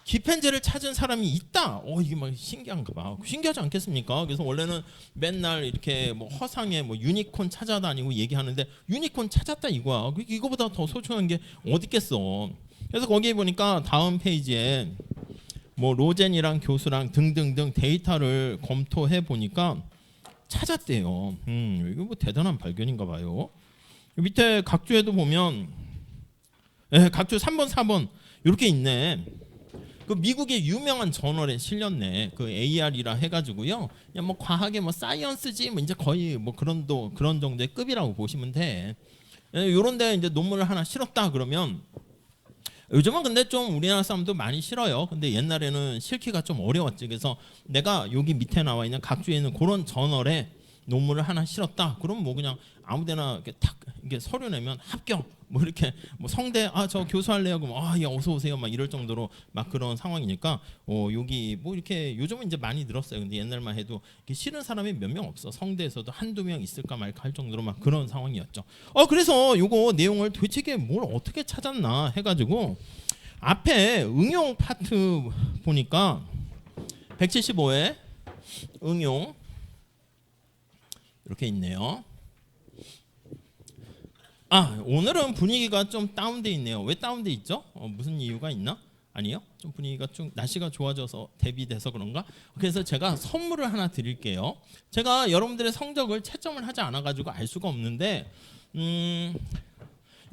기펜제를 찾은 사람이 있다. 이게 막 신기한가 봐. 신기하지 않겠습니까? 그래서 원래는 맨날 이렇게 뭐 허상에 뭐 유니콘 찾아다니고 얘기하는데 유니콘 찾았다 이거야. 이거보다 더 소중한 게 어디 있겠어. 그래서 거기에 보니까 다음 페이지에 뭐 로젠이랑 교수랑 등등등 데이터를 검토해 보니까 찾았대요. 이거 뭐 대단한 발견인가 봐요. 밑에 각주에도 보면 각주 3번 4번 이렇게 있네. 그 미국의 유명한 저널에 실렸네. 그 AR이라 해가지고요. 그냥 뭐 과학의 뭐 사이언스지 뭐 이제 거의 뭐 그런 정도의 급이라고 보시면 돼. 요런데 이제 논문을 하나 실었다 그러면 요즘은 근데 좀 우리나라 사람도 많이 실어요. 근데 옛날에는 실기가 좀 어려웠지. 그래서 내가 여기 밑에 나와 있는 각주에 있는 그런 저널에 논문을 하나 실었다. 그럼 뭐 그냥 아무데나 이렇게 탁 이게 서류 내면 합격. 뭐 이렇게 뭐 성대 저 교수할래요. 그럼 예, 어서 오세요. 막 이럴 정도로 막 그런 상황이니까 여기 뭐 이렇게 요즘은 이제 많이 늘었어요. 근데 옛날만 해도 이렇게 실은 사람이 몇 명 없어. 성대에서도 한두 명 있을까 말까 할 정도로 막 그런 상황이었죠. 그래서 요거 내용을 도대체 이게 뭘 어떻게 찾았나 해가지고 앞에 응용 파트 보니까 175회 응용 이렇게 있네요. 오늘은 분위기가 좀 다운돼 있네요. 왜 다운돼 있죠? 무슨 이유가 있나? 아니요. 좀 분위기가 좀 날씨가 좋아져서 대비돼서 그런가? 그래서 제가 선물을 하나 드릴게요. 제가 여러분들의 성적을 채점을 하지 않아 가지고 알 수가 없는데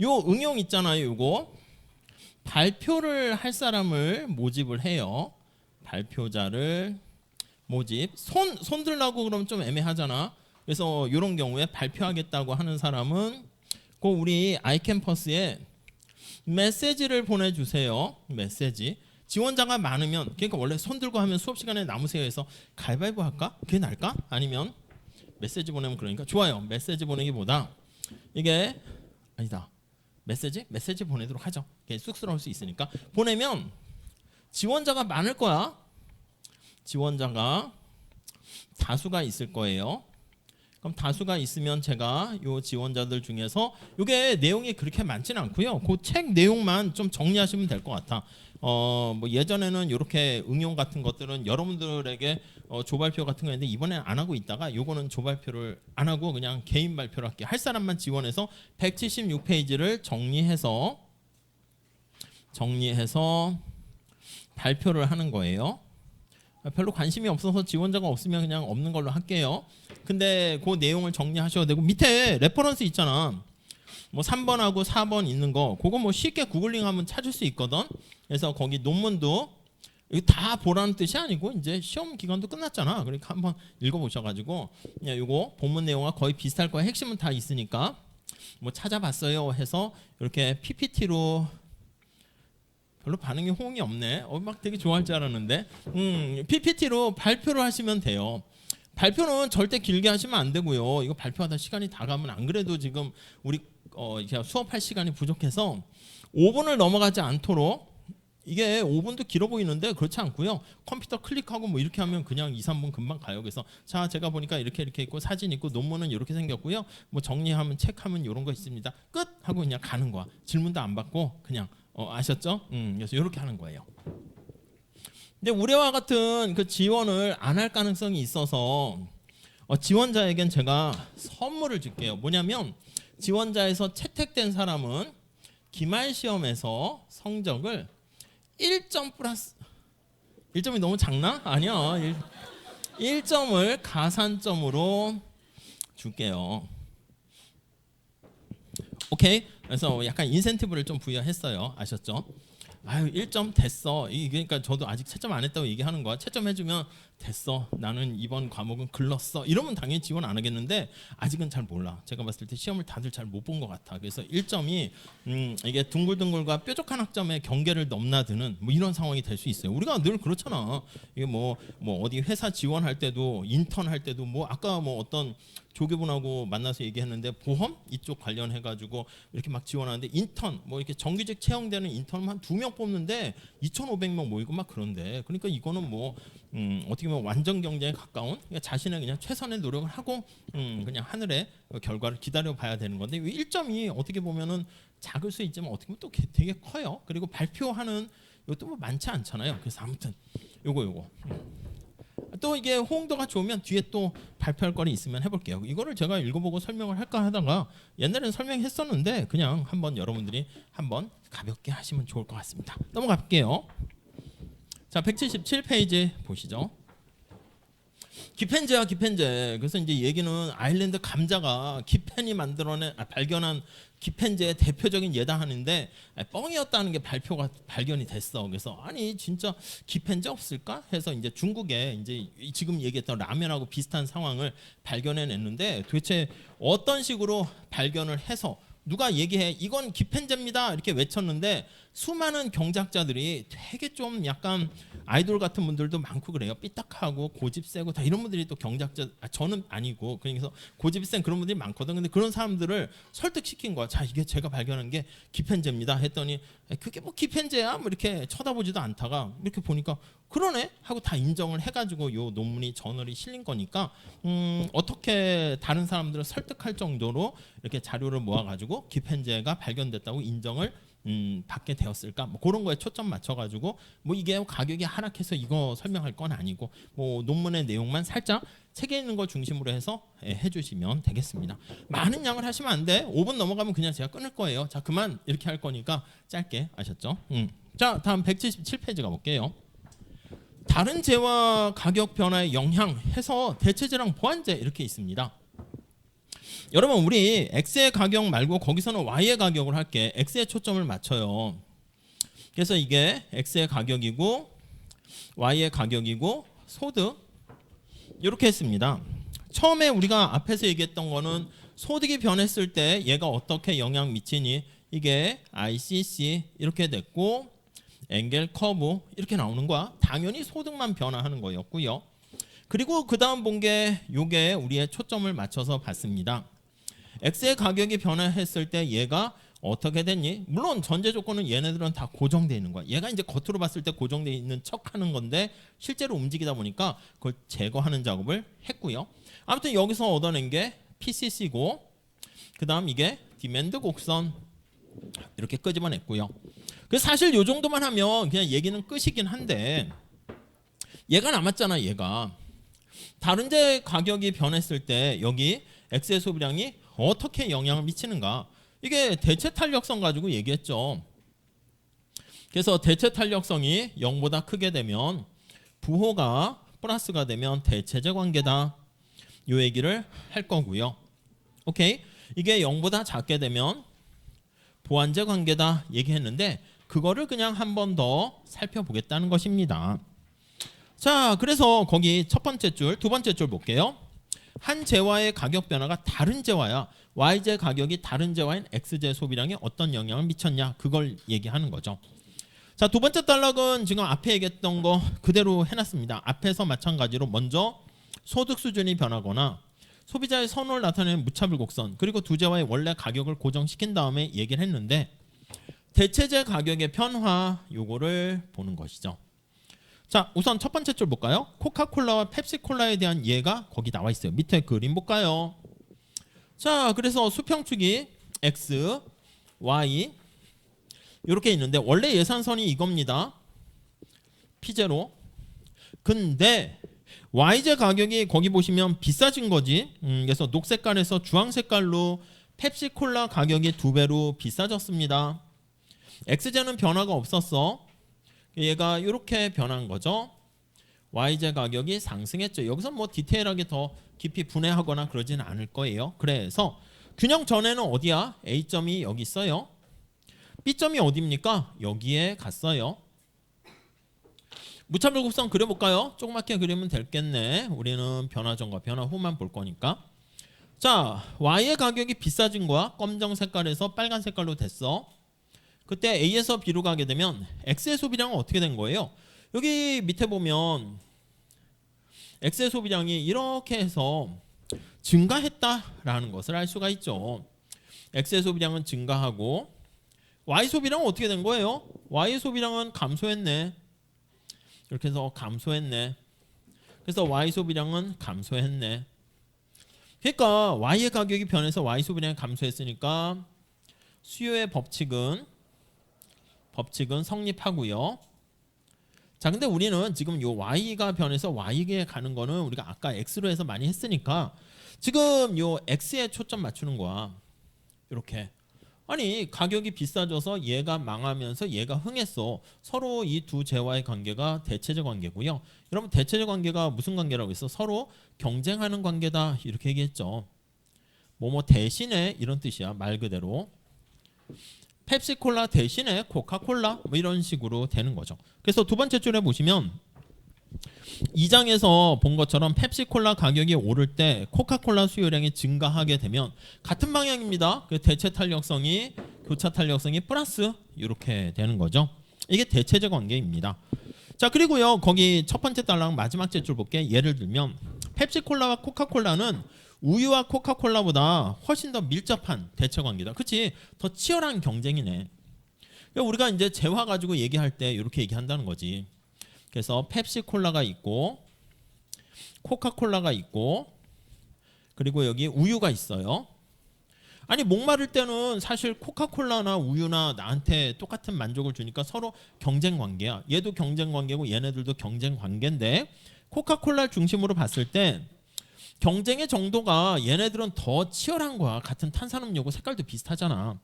요 응용 있잖아요. 요거 발표를 할 사람을 모집을 해요. 발표자를 모집. 손 들라고 그러면 좀 애매하잖아. 그래서 이런 경우에 발표하겠다고 하는 사람은 꼭 우리 아이캠퍼스에 메시지를 보내주세요. 메시지. 지원자가 많으면 그러니까 원래 손 들고 하면 수업 시간에 남으세요 해서 가위바위보 할까? 그게 나을까? 아니면 메시지 보내면 그러니까 좋아요. 메시지 보내기보다 이게 아니다. 메시지 보내도록 하죠. 쑥스러울 수 있으니까 보내면 지원자가 많을 거야. 지원자가 다수가 있을 거예요. 그럼 다수가 있으면 제가 요 지원자들 중에서 요게 내용이 그렇게 많지는 않고요. 그 책 내용만 좀 정리하시면 될 것 같아. 뭐 예전에는 이렇게 응용 같은 것들은 여러분들에게 조발표 같은 거 했는데 이번에는 안 하고 있다가 요거는 조발표를 안 하고 그냥 개인 발표를 할게요. 할 사람만 지원해서 176페이지를 정리해서 발표를 하는 거예요. 별로 관심이 없어서 지원자가 없으면 그냥 없는 걸로 할게요. 근데 그 내용을 정리하셔야 되고 밑에 레퍼런스 있잖아. 뭐 3번하고 4번 있는 거 그거 뭐 쉽게 구글링하면 찾을 수 있거든. 그래서 거기 논문도 이거 다 보라는 뜻이 아니고 이제 시험 기간도 끝났잖아. 그러니까 한번 읽어보셔가지고 그냥 이거 본문 내용과 거의 비슷할 거야. 핵심은 다 있으니까 뭐 찾아봤어요 해서 이렇게 PPT로 별로 반응이 호응이 없네. 막 되게 좋아할 줄 알았는데 PPT로 발표를 하시면 돼요. 발표는 절대 길게 하시면 안 되고요. 이거 발표하다 시간이 다 가면 안 그래도 지금 우리 수업할 시간이 부족해서 5분을 넘어가지 않도록 이게 5분도 길어 보이는데 그렇지 않고요. 컴퓨터 클릭하고 뭐 이렇게 하면 그냥 2, 3분 금방 가요. 그래서 자 제가 보니까 이렇게 있고 사진 있고 논문은 이렇게 생겼고요. 뭐 정리하면 체크하면 이런 거 있습니다. 끝 하고 그냥 가는 거야. 질문도 안 받고 그냥 아셨죠? 그래서 이렇게 하는 거예요. 근데 우리와 같은 그 지원을 안 할 가능성이 있어서 지원자에겐 제가 선물을 줄게요. 뭐냐면 지원자에서 채택된 사람은 기말 시험에서 성적을 1점 플러스 1점이 너무 작나? 아니요. 1점을 가산점으로 줄게요. 오케이. 그래서 약간 인센티브를 좀 부여했어요. 아셨죠? 아유 1점 됐어. 그러니까 저도 아직 채점 안 했다고 얘기하는 거야. 채점 해주면 됐어. 나는 이번 과목은 글렀어. 이러면 당연히 지원 안 하겠는데 아직은 잘 몰라. 제가 봤을 때 시험을 다들 잘 못 본 것 같아. 그래서 1점이 이게 둥글둥글과 뾰족한 학점의 경계를 넘나드는 뭐 이런 상황이 될 수 있어요. 우리가 늘 그렇잖아. 이게 뭐 어디 회사 지원할 때도 인턴 할 때도 뭐 아까 뭐 어떤 조교분하고 만나서 얘기했는데 보험 이쪽 관련해 가지고 이렇게 막 지원하는데 인턴 뭐 이렇게 정규직 채용되는 인턴 한 2명 뽑는데 2,500명 모이고 막 그런데 그러니까 이거는 뭐 어떻게 보면 완전 경쟁에 가까운 그러니까 자신의 그냥 최선의 노력을 하고 그냥 하늘의 결과를 기다려 봐야 되는 건데 1점이 어떻게 보면은 작을 수 있지만 어떻게 보면 또 되게 커요. 그리고 발표하는 이것도 뭐 많지 않잖아요. 그래서 아무튼 요거 또 이게 호응도가 좋으면 뒤에 또 발표할 거리 있으면 해볼게요. 이거를 제가 읽어보고 설명을 할까 하다가 옛날에는 설명했었는데 그냥 한번 여러분들이 한번 가볍게 하시면 좋을 것 같습니다. 넘어가 볼게요. 자 177페이지 보시죠. 기펜제야 기펜제. 그래서 이제 얘기는 아일랜드 감자가 기펜이 발견한 기펜제의 대표적인 예다 하는데 뻥이었다는 게 발견이 됐어. 그래서 아니 진짜 기펜제 없을까 해서 이제 중국에 이제 지금 얘기했던 라면하고 비슷한 상황을 발견해냈는데 도대체 어떤 식으로 발견을 해서 누가 얘기해 이건 기펜제입니다 이렇게 외쳤는데 수많은 경작자들이 되게 좀 약간 아이돌 같은 분들도 많고 그래요. 삐딱하고 고집 세고 다 이런 분들이 또 경작자 저는 아니고 그래서 고집이 센 그런 분들이 많거든. 근데 그런 사람들을 설득시킨 거야. 자 이게 제가 발견한 게 기펜제입니다 했더니 그게 뭐 기펜제야 뭐 이렇게 쳐다보지도 않다가 이렇게 보니까 그러네 하고 다 인정을 해가지고 요 논문이 저널이 실린 거니까 어떻게 다른 사람들을 설득할 정도로 이렇게 자료를 모아가지고 기펜제가 발견됐다고 인정을 받게 되었을까? 뭐 그런 거에 초점 맞춰가지고 뭐 이게 가격이 하락해서 이거 설명할 건 아니고 뭐 논문의 내용만 살짝 책에 있는 거 중심으로 해서 해주시면 되겠습니다. 많은 양을 하시면 안 돼. 5분 넘어가면 그냥 제가 끊을 거예요. 자 그만 이렇게 할 거니까 짧게 아셨죠? 자 다음 177페이지 가볼게요. 다른 재와 가격 변화의 영향 해서 대체재랑 보완재 이렇게 있습니다. 여러분 우리 X의 가격 말고 거기서는 Y의 가격을 할게. X에 초점을 맞춰요. 그래서 이게 X의 가격이고 Y의 가격이고 소득 이렇게 했습니다. 처음에 우리가 앞에서 얘기했던 거는 소득이 변했을 때 얘가 어떻게 영향 미치니 이게 ICC 이렇게 됐고 엥겔 커브 이렇게 나오는 거야. 당연히 소득만 변화하는 거였고요. 그리고 그 다음 본 게 요게 우리의 초점을 맞춰서 봤습니다. X의 가격이 변화했을 때 얘가 어떻게 됐니? 물론 전제 조건은 얘네들은 다 고정되어 있는 거야. 얘가 이제 겉으로 봤을 때 고정되어 있는 척 하는 건데 실제로 움직이다 보니까 그걸 제거하는 작업을 했고요. 아무튼 여기서 얻어낸 게 PCC고 그 다음 이게 디맨드 곡선 이렇게 끄집어냈고요. 그래서 사실 요 정도만 하면 그냥 얘기는 끝이긴 한데 얘가 남았잖아. 얘가 다른 데 가격이 변했을 때 여기 X의 소비량이 어떻게 영향을 미치는가, 이게 대체 탄력성 가지고 얘기했죠. 그래서 대체 탄력성이 0보다 크게 되면 부호가 플러스가 되면 대체제 관계다, 요 얘기를 할 거고요. 오케이, 이게 0보다 작게 되면 보완제 관계다 얘기했는데 그거를 그냥 한 번 더 살펴보겠다는 것입니다. 자, 그래서 거기 첫 번째 줄, 두 번째 줄 볼게요. 한 재화의 가격 변화가 다른 재화야 Y제 가격이 다른 재화인 X제 소비량에 어떤 영향을 미쳤냐, 그걸 얘기하는 거죠. 자, 두 번째 단락은 지금 앞에 얘기했던 거 그대로 해놨습니다. 앞에서 마찬가지로 먼저 소득 수준이 변하거나 소비자의 선호를 나타내는 무차별 곡선, 그리고 두 재화의 원래 가격을 고정시킨 다음에 얘기를 했는데 대체제 가격의 변화, 요거를 보는 것이죠. 자, 우선 첫 번째 줄 볼까요? 코카콜라와 펩시콜라에 대한 예가 거기 나와 있어요. 밑에 그림 볼까요? 자, 그래서 수평축이 X, Y 이렇게 있는데 원래 예산선이 이겁니다. P0. 근데 Y제 가격이 거기 보시면 비싸진 거지. 그래서 녹색깔에서 주황색깔로 펩시콜라 가격이 2배로 비싸졌습니다. X제는 변화가 없었어. 얘가 이렇게 변한 거죠. Y제 가격이 상승했죠. 여기서 뭐 디테일하게 더 깊이 분해하거나 그러지는 않을 거예요. 그래서 균형 전에는 어디야? A점이 여기 있어요. B점이 어디입니까? 여기에 갔어요. 무차별 곡선 그려볼까요? 조그맣게 그리면 되겠네. 우리는 변화 전과 변화 후만 볼 거니까. 자, Y의 가격이 비싸진 거야. 검정 색깔에서 빨간 색깔로 됐어. 그때 A에서 B로 가게 되면 X의 소비량은 어떻게 된 거예요? 여기 밑에 보면 X의 소비량이 이렇게 해서 증가했다라는 것을 알 수가 있죠. X의 소비량은 증가하고 Y 소비량은 어떻게 된 거예요? Y의 소비량은 감소했네. 이렇게 해서 감소했네. 그래서 Y 소비량은 감소했네. 그러니까 Y의 가격이 변해서 Y 소비량이 감소했으니까 수요의 법칙은 성립하고요. 자, 근데 우리는 지금 요 Y가 변해서 Y에 가는 거는 우리가 아까 X로 해서 많이 했으니까 지금 요 X에 초점 맞추는 거야. 이렇게. 아니, 가격이 비싸져서 얘가 망하면서 얘가 흥했어. 서로 이 두 재화의 관계가 대체제 관계고요. 여러분, 대체제 관계가 무슨 관계라고 했어? 서로 경쟁하는 관계다 이렇게 얘기했죠. 뭐뭐 대신에 이런 뜻이야. 말 그대로 펩시콜라 대신에 코카콜라 뭐 이런 식으로 되는 거죠. 그래서 두 번째 줄에 보시면 2장에서 본 것처럼 펩시콜라 가격이 오를 때 코카콜라 수요량이 증가하게 되면 같은 방향입니다. 그 대체 탄력성이 교차 탄력성이 플러스 이렇게 되는 거죠. 이게 대체제 관계입니다. 자, 그리고요 거기 첫 번째 달랑 마지막 줄 볼게. 예를 들면 펩시콜라와 코카콜라는 우유와 코카콜라보다 훨씬 더 밀접한 대체 관계다. 그치? 더 치열한 경쟁이네. 우리가 이제 재화 가지고 얘기할 때 이렇게 얘기한다는 거지. 그래서 펩시콜라가 있고 코카콜라가 있고 그리고 여기 우유가 있어요. 아니, 목마를 때는 사실 코카콜라나 우유나 나한테 똑같은 만족을 주니까 서로 경쟁 관계야. 얘도 경쟁 관계고 얘네들도 경쟁 관계인데 코카콜라를 중심으로 봤을 때 경쟁의 정도가 얘네들은 더 치열한 거야. 같은 탄산음료고 색깔도 비슷하잖아.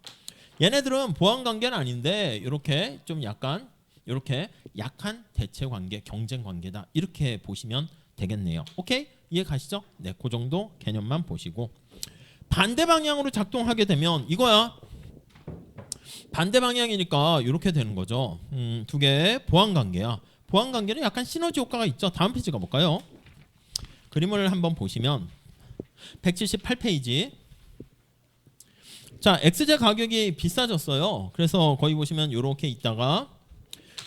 얘네들은 보완 관계는 아닌데 이렇게 좀 약간 이렇게 약한 대체 관계, 경쟁 관계다. 이렇게 보시면 되겠네요. 오케이? 이해 가시죠? 네, 그 정도 개념만 보시고 반대 방향으로 작동하게 되면 이거야. 반대 방향이니까 이렇게 되는 거죠. 두 개 보완 관계야. 보완 관계는 약간 시너지 효과가 있죠. 다음 페이지 가볼까요? 그림을 한번 보시면 178페이지. 자, X제 가격이 비싸졌어요. 그래서 거기 보시면 이렇게 있다가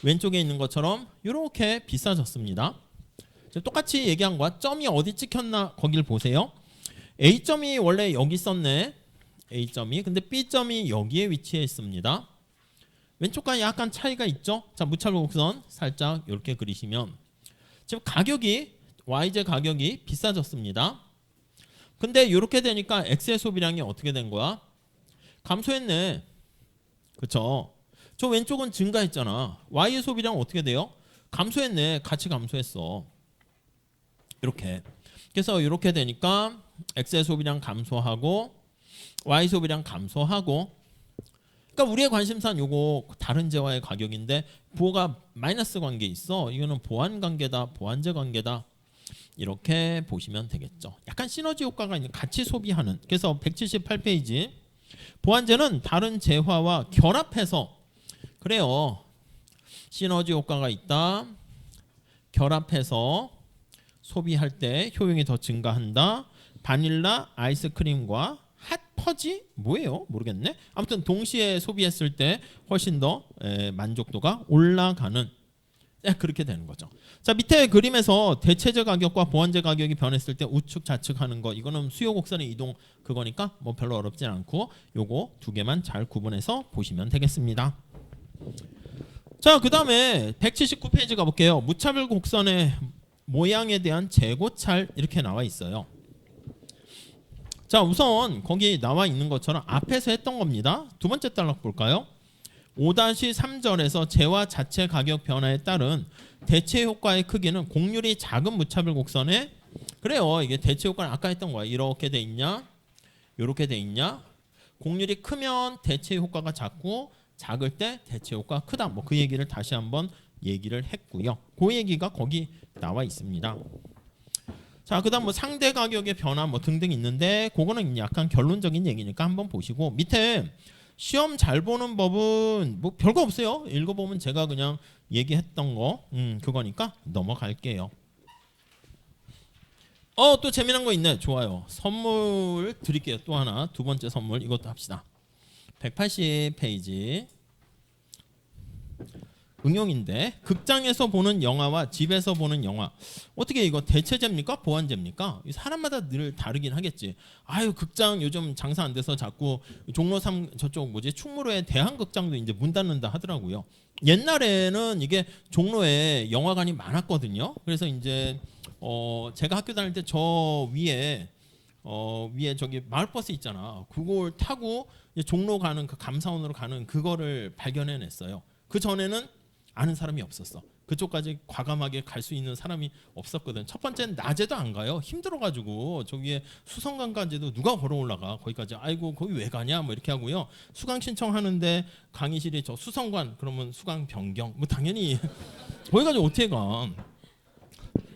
왼쪽에 있는 것처럼 이렇게 비싸졌습니다. 똑같이 얘기한 거야. 점이 어디 찍혔나 거길 보세요. A점이 원래 여기 있었네. A점이. 근데 B점이 여기에 위치해 있습니다. 왼쪽과 약간 차이가 있죠. 자, 무차별 곡선 살짝 이렇게 그리시면 지금 가격이 Y제 가격이 비싸졌습니다. 근데 이렇게 되니까 X의 소비량이 어떻게 된 거야? 감소했네. 그쵸? 저 왼쪽은 증가했잖아. Y의 소비량 어떻게 돼요? 감소했네. 같이 감소했어. 이렇게. 그래서 이렇게 되니까 X의 소비량 감소하고 Y 소비량 감소하고, 그러니까 우리의 관심사는 요거 다른 재화의 가격인데 부호가 마이너스 관계 있어. 이거는 보완 관계다, 보완제 관계다. 이렇게 보시면 되겠죠. 약간 시너지 효과가 있는, 같이 소비하는. 그래서 178페이지 보완제는 다른 재화와 결합해서, 그래요, 시너지 효과가 있다. 결합해서 소비할 때 효용이 더 증가한다. 바닐라 아이스크림과 핫퍼지 뭐예요? 모르겠네. 아무튼 동시에 소비했을 때 훨씬 더 만족도가 올라가는, 그렇게 되는 거죠. 자, 밑에 그림에서 대체재 가격과 보완제 가격이 변했을 때 우측 좌측 하는 거, 이거는 수요 곡선의 이동 그거니까 뭐 별로 어렵진 않고 요거 두 개만 잘 구분해서 보시면 되겠습니다. 자, 그 다음에 179페이지 가볼게요. 무차별 곡선의 모양에 대한 재고찰 이렇게 나와 있어요. 자, 우선 거기 나와 있는 것처럼 앞에서 했던 겁니다. 두 번째 단락 볼까요? 5-3절에서 재화 자체 가격 변화에 따른 대체 효과의 크기는 공률이 작은 무차별 곡선에, 그래요, 이게 대체 효과는 아까 했던 거야. 이렇게 돼 있냐, 이렇게 돼 있냐. 공률이 크면 대체 효과가 작고 작을 때 대체 효과가 크다. 뭐 그 얘기를 다시 한번 얘기를 했고요. 그 얘기가 거기 나와 있습니다. 자, 그다음 뭐 상대 가격의 변화 뭐 등등 있는데 그거는 약간 결론적인 얘기니까 한번 보시고, 밑에 시험 잘 보는 법은 뭐 별거 없어요. 읽어보면 제가 그냥 얘기했던 거 그거니까 넘어갈게요. 또 재미난 거 있네. 좋아요. 선물 드릴게요. 또 하나, 두 번째 선물 이것도 합시다. 180페이지 응용인데, 극장에서 보는 영화와 집에서 보는 영화, 어떻게 이거 대체제입니까? 보완제입니까? 사람마다 늘 다르긴 하겠지. 아유, 극장 요즘 장사 안 돼서 자꾸 종로 3 저쪽 뭐지 충무로에 대한극장도 이제 문 닫는다 하더라고요. 옛날에는 이게 종로에 영화관이 많았거든요. 그래서 이제 제가 학교 다닐 때 저 위에 저기 마을버스 있잖아. 그걸 타고 이제 종로 가는 그 감사원으로 가는 그거를 발견해냈어요. 그 전에는 아는 사람이 없었어. 그쪽까지 과감하게 갈 수 있는 사람이 없었거든. 첫 번째는 낮에도 안 가요. 힘들어가지고 저 위에 수성강까지도 누가 걸어 올라가 거기까지. 아이고 거기 왜 가냐 뭐 이렇게 하고요. 수강 신청하는데 강의실이 저 수성관 그러면 수강 변경 뭐 당연히 거기까지 어떻게 가.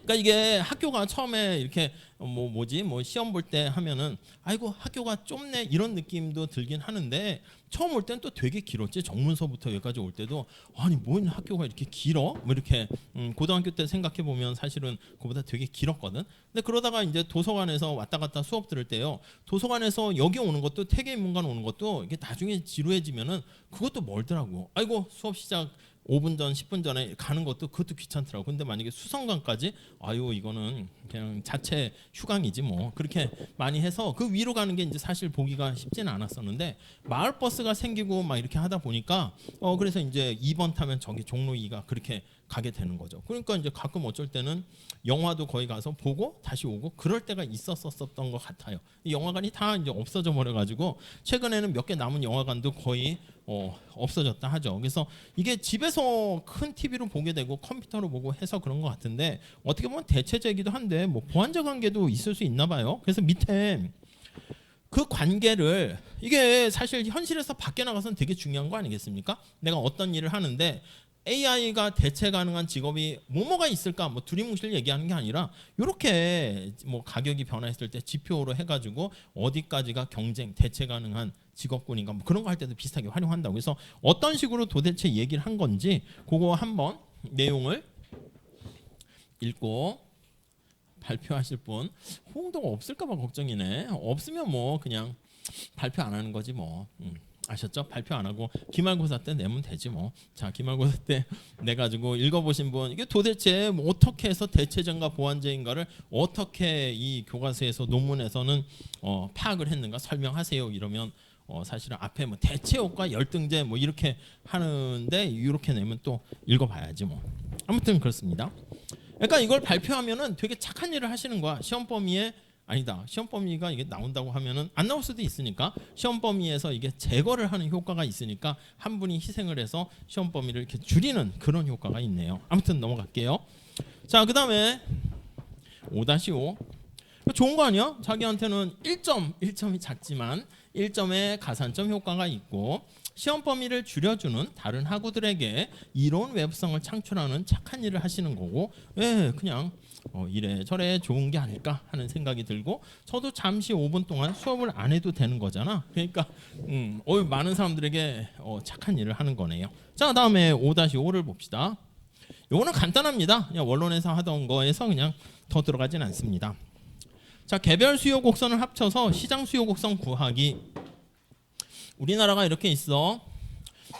그러니까 이게 학교가 처음에 이렇게 뭐 시험 볼 때 하면은 아이고 학교가 좁네 이런 느낌도 들긴 하는데, 처음 올 때는 또 되게 길었지. 정문서부터 여기까지 올 때도 아니 뭔 학교가 이렇게 길어? 뭐 이렇게 고등학교 때 생각해 보면 사실은 그보다 되게 길었거든. 근데 그러다가 이제 도서관에서 왔다 갔다 수업 들을 때요. 도서관에서 여기 오는 것도 태계인문관 오는 것도 이게 나중에 지루해지면은 그것도 멀더라고. 아이고 수업 시작 5분 전, 10분 전에 가는 것도 그것도 귀찮더라고. 근데 만약에 수성관까지 아유 이거는 그냥 자체 휴강이지 뭐 그렇게 많이 해서 그 위로 가는 게 이제 사실 보기가 쉽지는 않았었는데, 마을 버스가 생기고 막 이렇게 하다 보니까 그래서 이제 2번 타면 저기 종로 2가 그렇게 가게 되는 거죠. 그러니까 이제 가끔 어쩔 때는 영화도 거기 가서 보고 다시 오고 그럴 때가 있었었던 것 같아요. 이 영화관이 다 이제 없어져 버려가지고 최근에는 몇 개 남은 영화관도 거의 없어졌다 하죠. 그래서 이게 집에서 큰 TV로 보게 되고 컴퓨터로 보고 해서 그런 것 같은데, 어떻게 보면 대체제이기도 한데 뭐 보완제 관계도 있을 수 있나 봐요. 그래서 밑에 그 관계를, 이게 사실 현실에서 밖에 나가서는 되게 중요한 거 아니겠습니까? 내가 어떤 일을 하는데 AI가 대체 가능한 직업이 뭐가 있을까? 뭐 두리뭉실 얘기하는 게 아니라 이렇게 뭐 가격이 변화했을 때 지표로 해가지고 어디까지가 경쟁 대체 가능한 직업군인가 뭐 그런 거 할 때도 비슷하게 활용한다고. 그래서 어떤 식으로 도대체 얘기를 한 건지 그거 한번 내용을 읽고 발표하실 분, 호응도가 없을까봐 걱정이네. 없으면 뭐 그냥 발표 안 하는 거지 뭐. 아셨죠? 발표 안 하고 기말고사 때 내면 되지 뭐. 자, 기말고사 때 내가지고 읽어보신 분, 이게 도대체 뭐 어떻게 해서 대체제인가 보완제인가를 어떻게 이 교과서에서 논문에서는 파악을 했는가 설명하세요. 이러면 사실은 앞에 뭐 대체효과 열등제 뭐 이렇게 하는데 이렇게 내면 또 읽어봐야지 뭐. 아무튼 그렇습니다. 그러니까 이걸 발표하면은 되게 착한 일을 하시는 거야. 시험 범위에 아니다. 시험 범위가 이게 나온다고 하면은 안 나올 수도 있으니까 시험 범위에서 이게 제거를 하는 효과가 있으니까 한 분이 희생을 해서 시험 범위를 이렇게 줄이는 그런 효과가 있네요. 아무튼 넘어갈게요. 자, 그다음에 5-5 좋은 거 아니야? 자기한테는 1점이 작지만 1점의 가산점 효과가 있고 시험 범위를 줄여주는 다른 학우들에게 이로운 외부성을 창출하는 착한 일을 하시는 거고, 그냥 이래저래 좋은 게 아닐까 하는 생각이 들고, 저도 잠시 5분 동안 수업을 안 해도 되는 거잖아. 그러니까 많은 사람들에게 착한 일을 하는 거네요. 자, 다음에 5-5를 봅시다. 요거는 간단합니다. 그냥 원론에서 하던 거에서 그냥 더 들어가진 않습니다. 자, 개별 수요 곡선을 합쳐서 시장 수요 곡선 구하기. 우리나라가 이렇게 있어.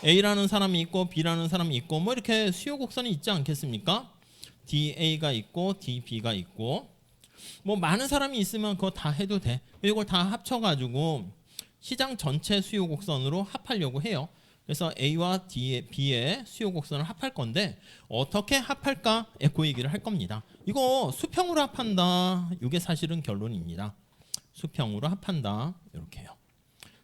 A라는 사람이 있고 B라는 사람이 있고 뭐 이렇게 수요 곡선이 있지 않겠습니까? DA가 있고 DB가 있고 뭐 많은 사람이 있으면 그거 다 해도 돼. 이걸 다 합쳐가지고 시장 전체 수요 곡선으로 합하려고 해요. 그래서 A와 B의 수요 곡선을 합할 건데 어떻게 합할까? 그 얘기를 할 겁니다. 이거 수평으로 합한다. 이게 사실은 결론입니다. 수평으로 합한다. 이렇게요.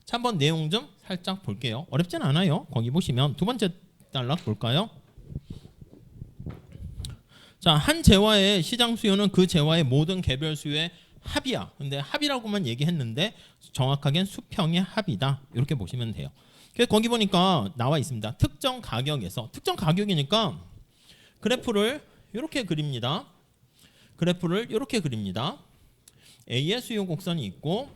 자, 한번 내용 좀 살짝 볼게요. 어렵진 않아요. 거기 보시면 두 번째 단락 볼까요? 자, 한 재화의 시장 수요는 그 재화의 모든 개별 수요의 합이야. 근데 합이라고만 얘기했는데 정확하게는 수평의 합이다. 이렇게 보시면 돼요. 그래서 거기 보니까 나와 있습니다. 특정 가격에서, 특정 가격이니까 그래프를 이렇게 그립니다. 그래프를 이렇게 그립니다. A의 수요 곡선이 있고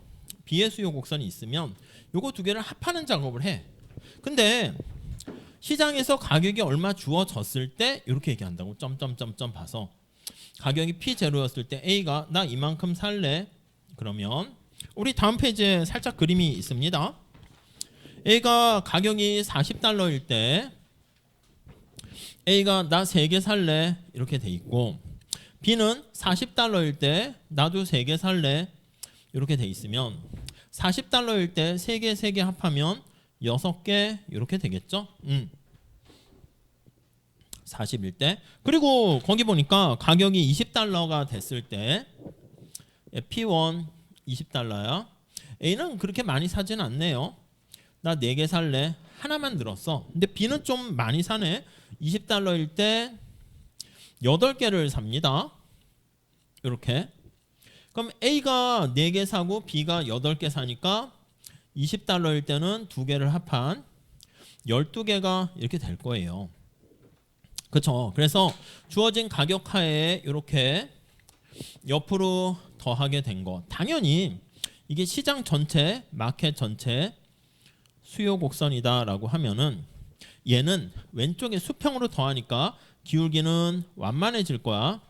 B의 수요 곡선이 있으면 요거 두 개를 합하는 작업을 해. 근데 시장에서 가격이 얼마 주어졌을 때 이렇게 얘기한다고. 점점점점 봐서 가격이 P0였을 때 A가 나 이만큼 살래. 그러면 우리 다음 페이지에 살짝 그림이 있습니다. A가 가격이 $40일 때 A가 나 3개 살래 이렇게 돼 있고, B는 $40일 때 나도 3개 살래 이렇게 돼 있으면 40달러일 때 3개 합하면 6개 이렇게 되겠죠. 40일 때. 그리고 거기 보니까 가격이 $20가 됐을 때 P1 $20야. A는 그렇게 많이 사진 않네요. 나 4개 살래. 하나만 늘었어. 근데 B는 좀 많이 사네. $20일 때 8개를 삽니다. 이렇게. 그럼 A가 4개 사고 B가 8개 사니까 $20일 때는 2개를 합한 12개가 이렇게 될 거예요. 그렇죠? 그래서 주어진 가격 하에 이렇게 옆으로 더하게 된 거. 당연히 이게 시장 전체, 마켓 전체 수요 곡선이다라고 하면은 얘는 왼쪽에 수평으로 더하니까 기울기는 완만해질 거야.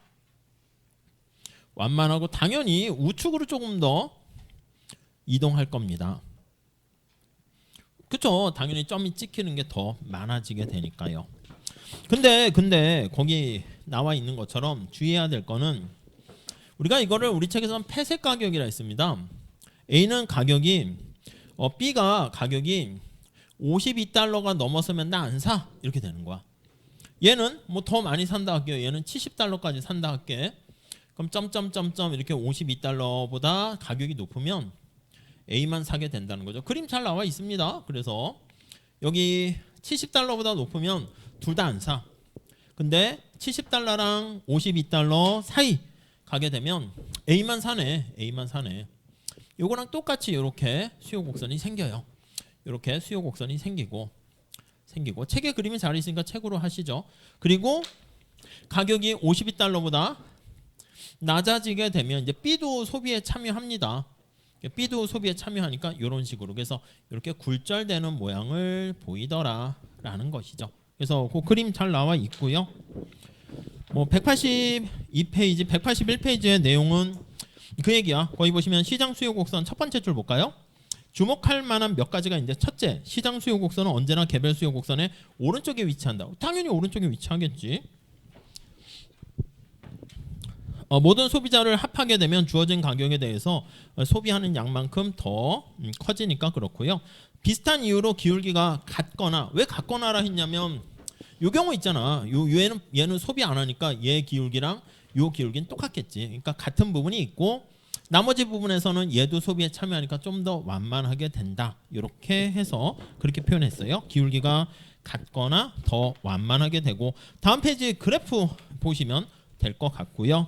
완만하고 당연히 우측으로 조금 더 이동할 겁니다. 그렇죠? 당연히 점이 찍히는 게 더 많아지게 되니까요. 근데 거기 나와 있는 것처럼 주의해야 될 거는 우리가 이거를 우리 책에서는 폐쇄 가격이라 했습니다. A는 가격이 B가 가격이 $52가 넘어서면 나 안 사 이렇게 되는 거야. 얘는 뭐 더 많이 산다 할게요. 얘는 $70까지 산다 할게. 그럼 점점점점 이렇게 $52보다 가격이 높으면 A만 사게 된다는 거죠. 그림 잘 나와 있습니다. 그래서 여기 $70보다 높으면 둘 다 안 사. 근데 $70랑 $52 사이 가게 되면 A만 사네. A만 사네. 요거랑 똑같이 이렇게 수요 곡선이 생겨요. 이렇게 수요 곡선이 생기고 책에 그림이 잘 있으니까 책으로 하시죠. 그리고 가격이 $52보다 낮아지게 되면 이제 B도 소비에 참여합니다. B도 소비에 참여하니까 이런 식으로 그래서 이렇게 굴절되는 모양을 보이더라라는 것이죠. 그래서 그 그림 잘 나와 있고요. 뭐 182페이지, 181페이지의 내용은 그 얘기야. 거기 보시면 시장 수요 곡선 첫 번째 줄 볼까요? 주목할 만한 몇 가지가 있는데 첫째, 시장 수요 곡선은 언제나 개별 수요 곡선의 오른쪽에 위치한다. 당연히 오른쪽에 위치하겠지. 모든 소비자를 합하게 되면 주어진 가격에 대해서 소비하는 양만큼 더 커지니까 그렇고요. 비슷한 이유로 기울기가 같거나, 왜 같거나라 했냐면 요 경우 있잖아. 얘는 소비 안 하니까 얘 기울기랑 요 기울기는 똑같겠지. 그러니까 같은 부분이 있고 나머지 부분에서는 얘도 소비에 참여하니까 좀 더 완만하게 된다. 이렇게 해서 그렇게 표현했어요. 기울기가 같거나 더 완만하게 되고 다음 페이지 그래프 보시면 될 것 같고요.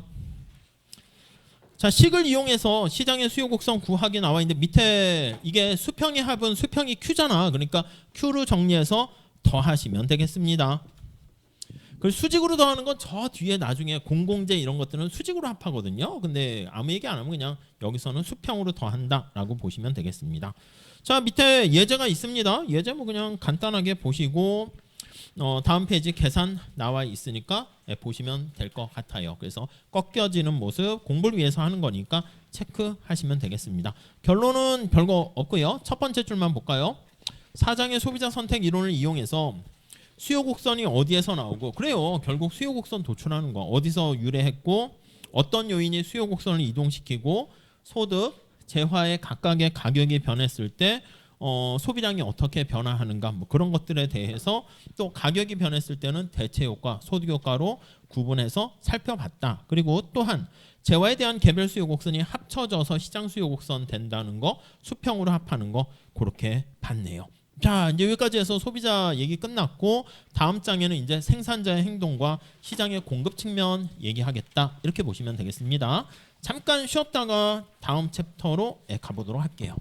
자, 식을 이용해서 시장의 수요 곡선 구하기 나와 있는데 밑에 이게 수평의 합은 수평이 Q잖아. 그러니까 Q로 정리해서 더하시면 되겠습니다. 그 수직으로 더하는 건 저 뒤에 나중에 공공재 이런 것들은 수직으로 합하거든요. 근데 아무 얘기 안 하면 그냥 여기서는 수평으로 더한다라고 보시면 되겠습니다. 자, 밑에 예제가 있습니다. 예제 뭐 그냥 간단하게 보시고 다음 페이지 계산 나와 있으니까 보시면 될 것 같아요. 그래서 꺾여지는 모습 공부를 위해서 하는 거니까 체크하시면 되겠습니다. 결론은 별거 없고요. 첫 번째 줄만 볼까요? 사장의 소비자 선택 이론을 이용해서 수요 곡선이 어디에서 나오고 그래요. 결국 수요 곡선 도출하는 거 어디서 유래했고 어떤 요인이 수요 곡선을 이동시키고 소득, 재화의 각각의 가격이 변했을 때 소비량이 어떻게 변화하는가 뭐 그런 것들에 대해서 또 가격이 변했을 때는 대체 효과, 소득 효과로 구분해서 살펴봤다. 그리고 또한 재화에 대한 개별 수요 곡선이 합쳐져서 시장 수요 곡선 된다는 거, 수평으로 합하는 거 그렇게 봤네요. 자, 이제 여기까지 해서 소비자 얘기 끝났고 다음 장에는 이제 생산자의 행동과 시장의 공급 측면 얘기하겠다. 이렇게 보시면 되겠습니다. 잠깐 쉬었다가 다음 챕터로 가보도록 할게요.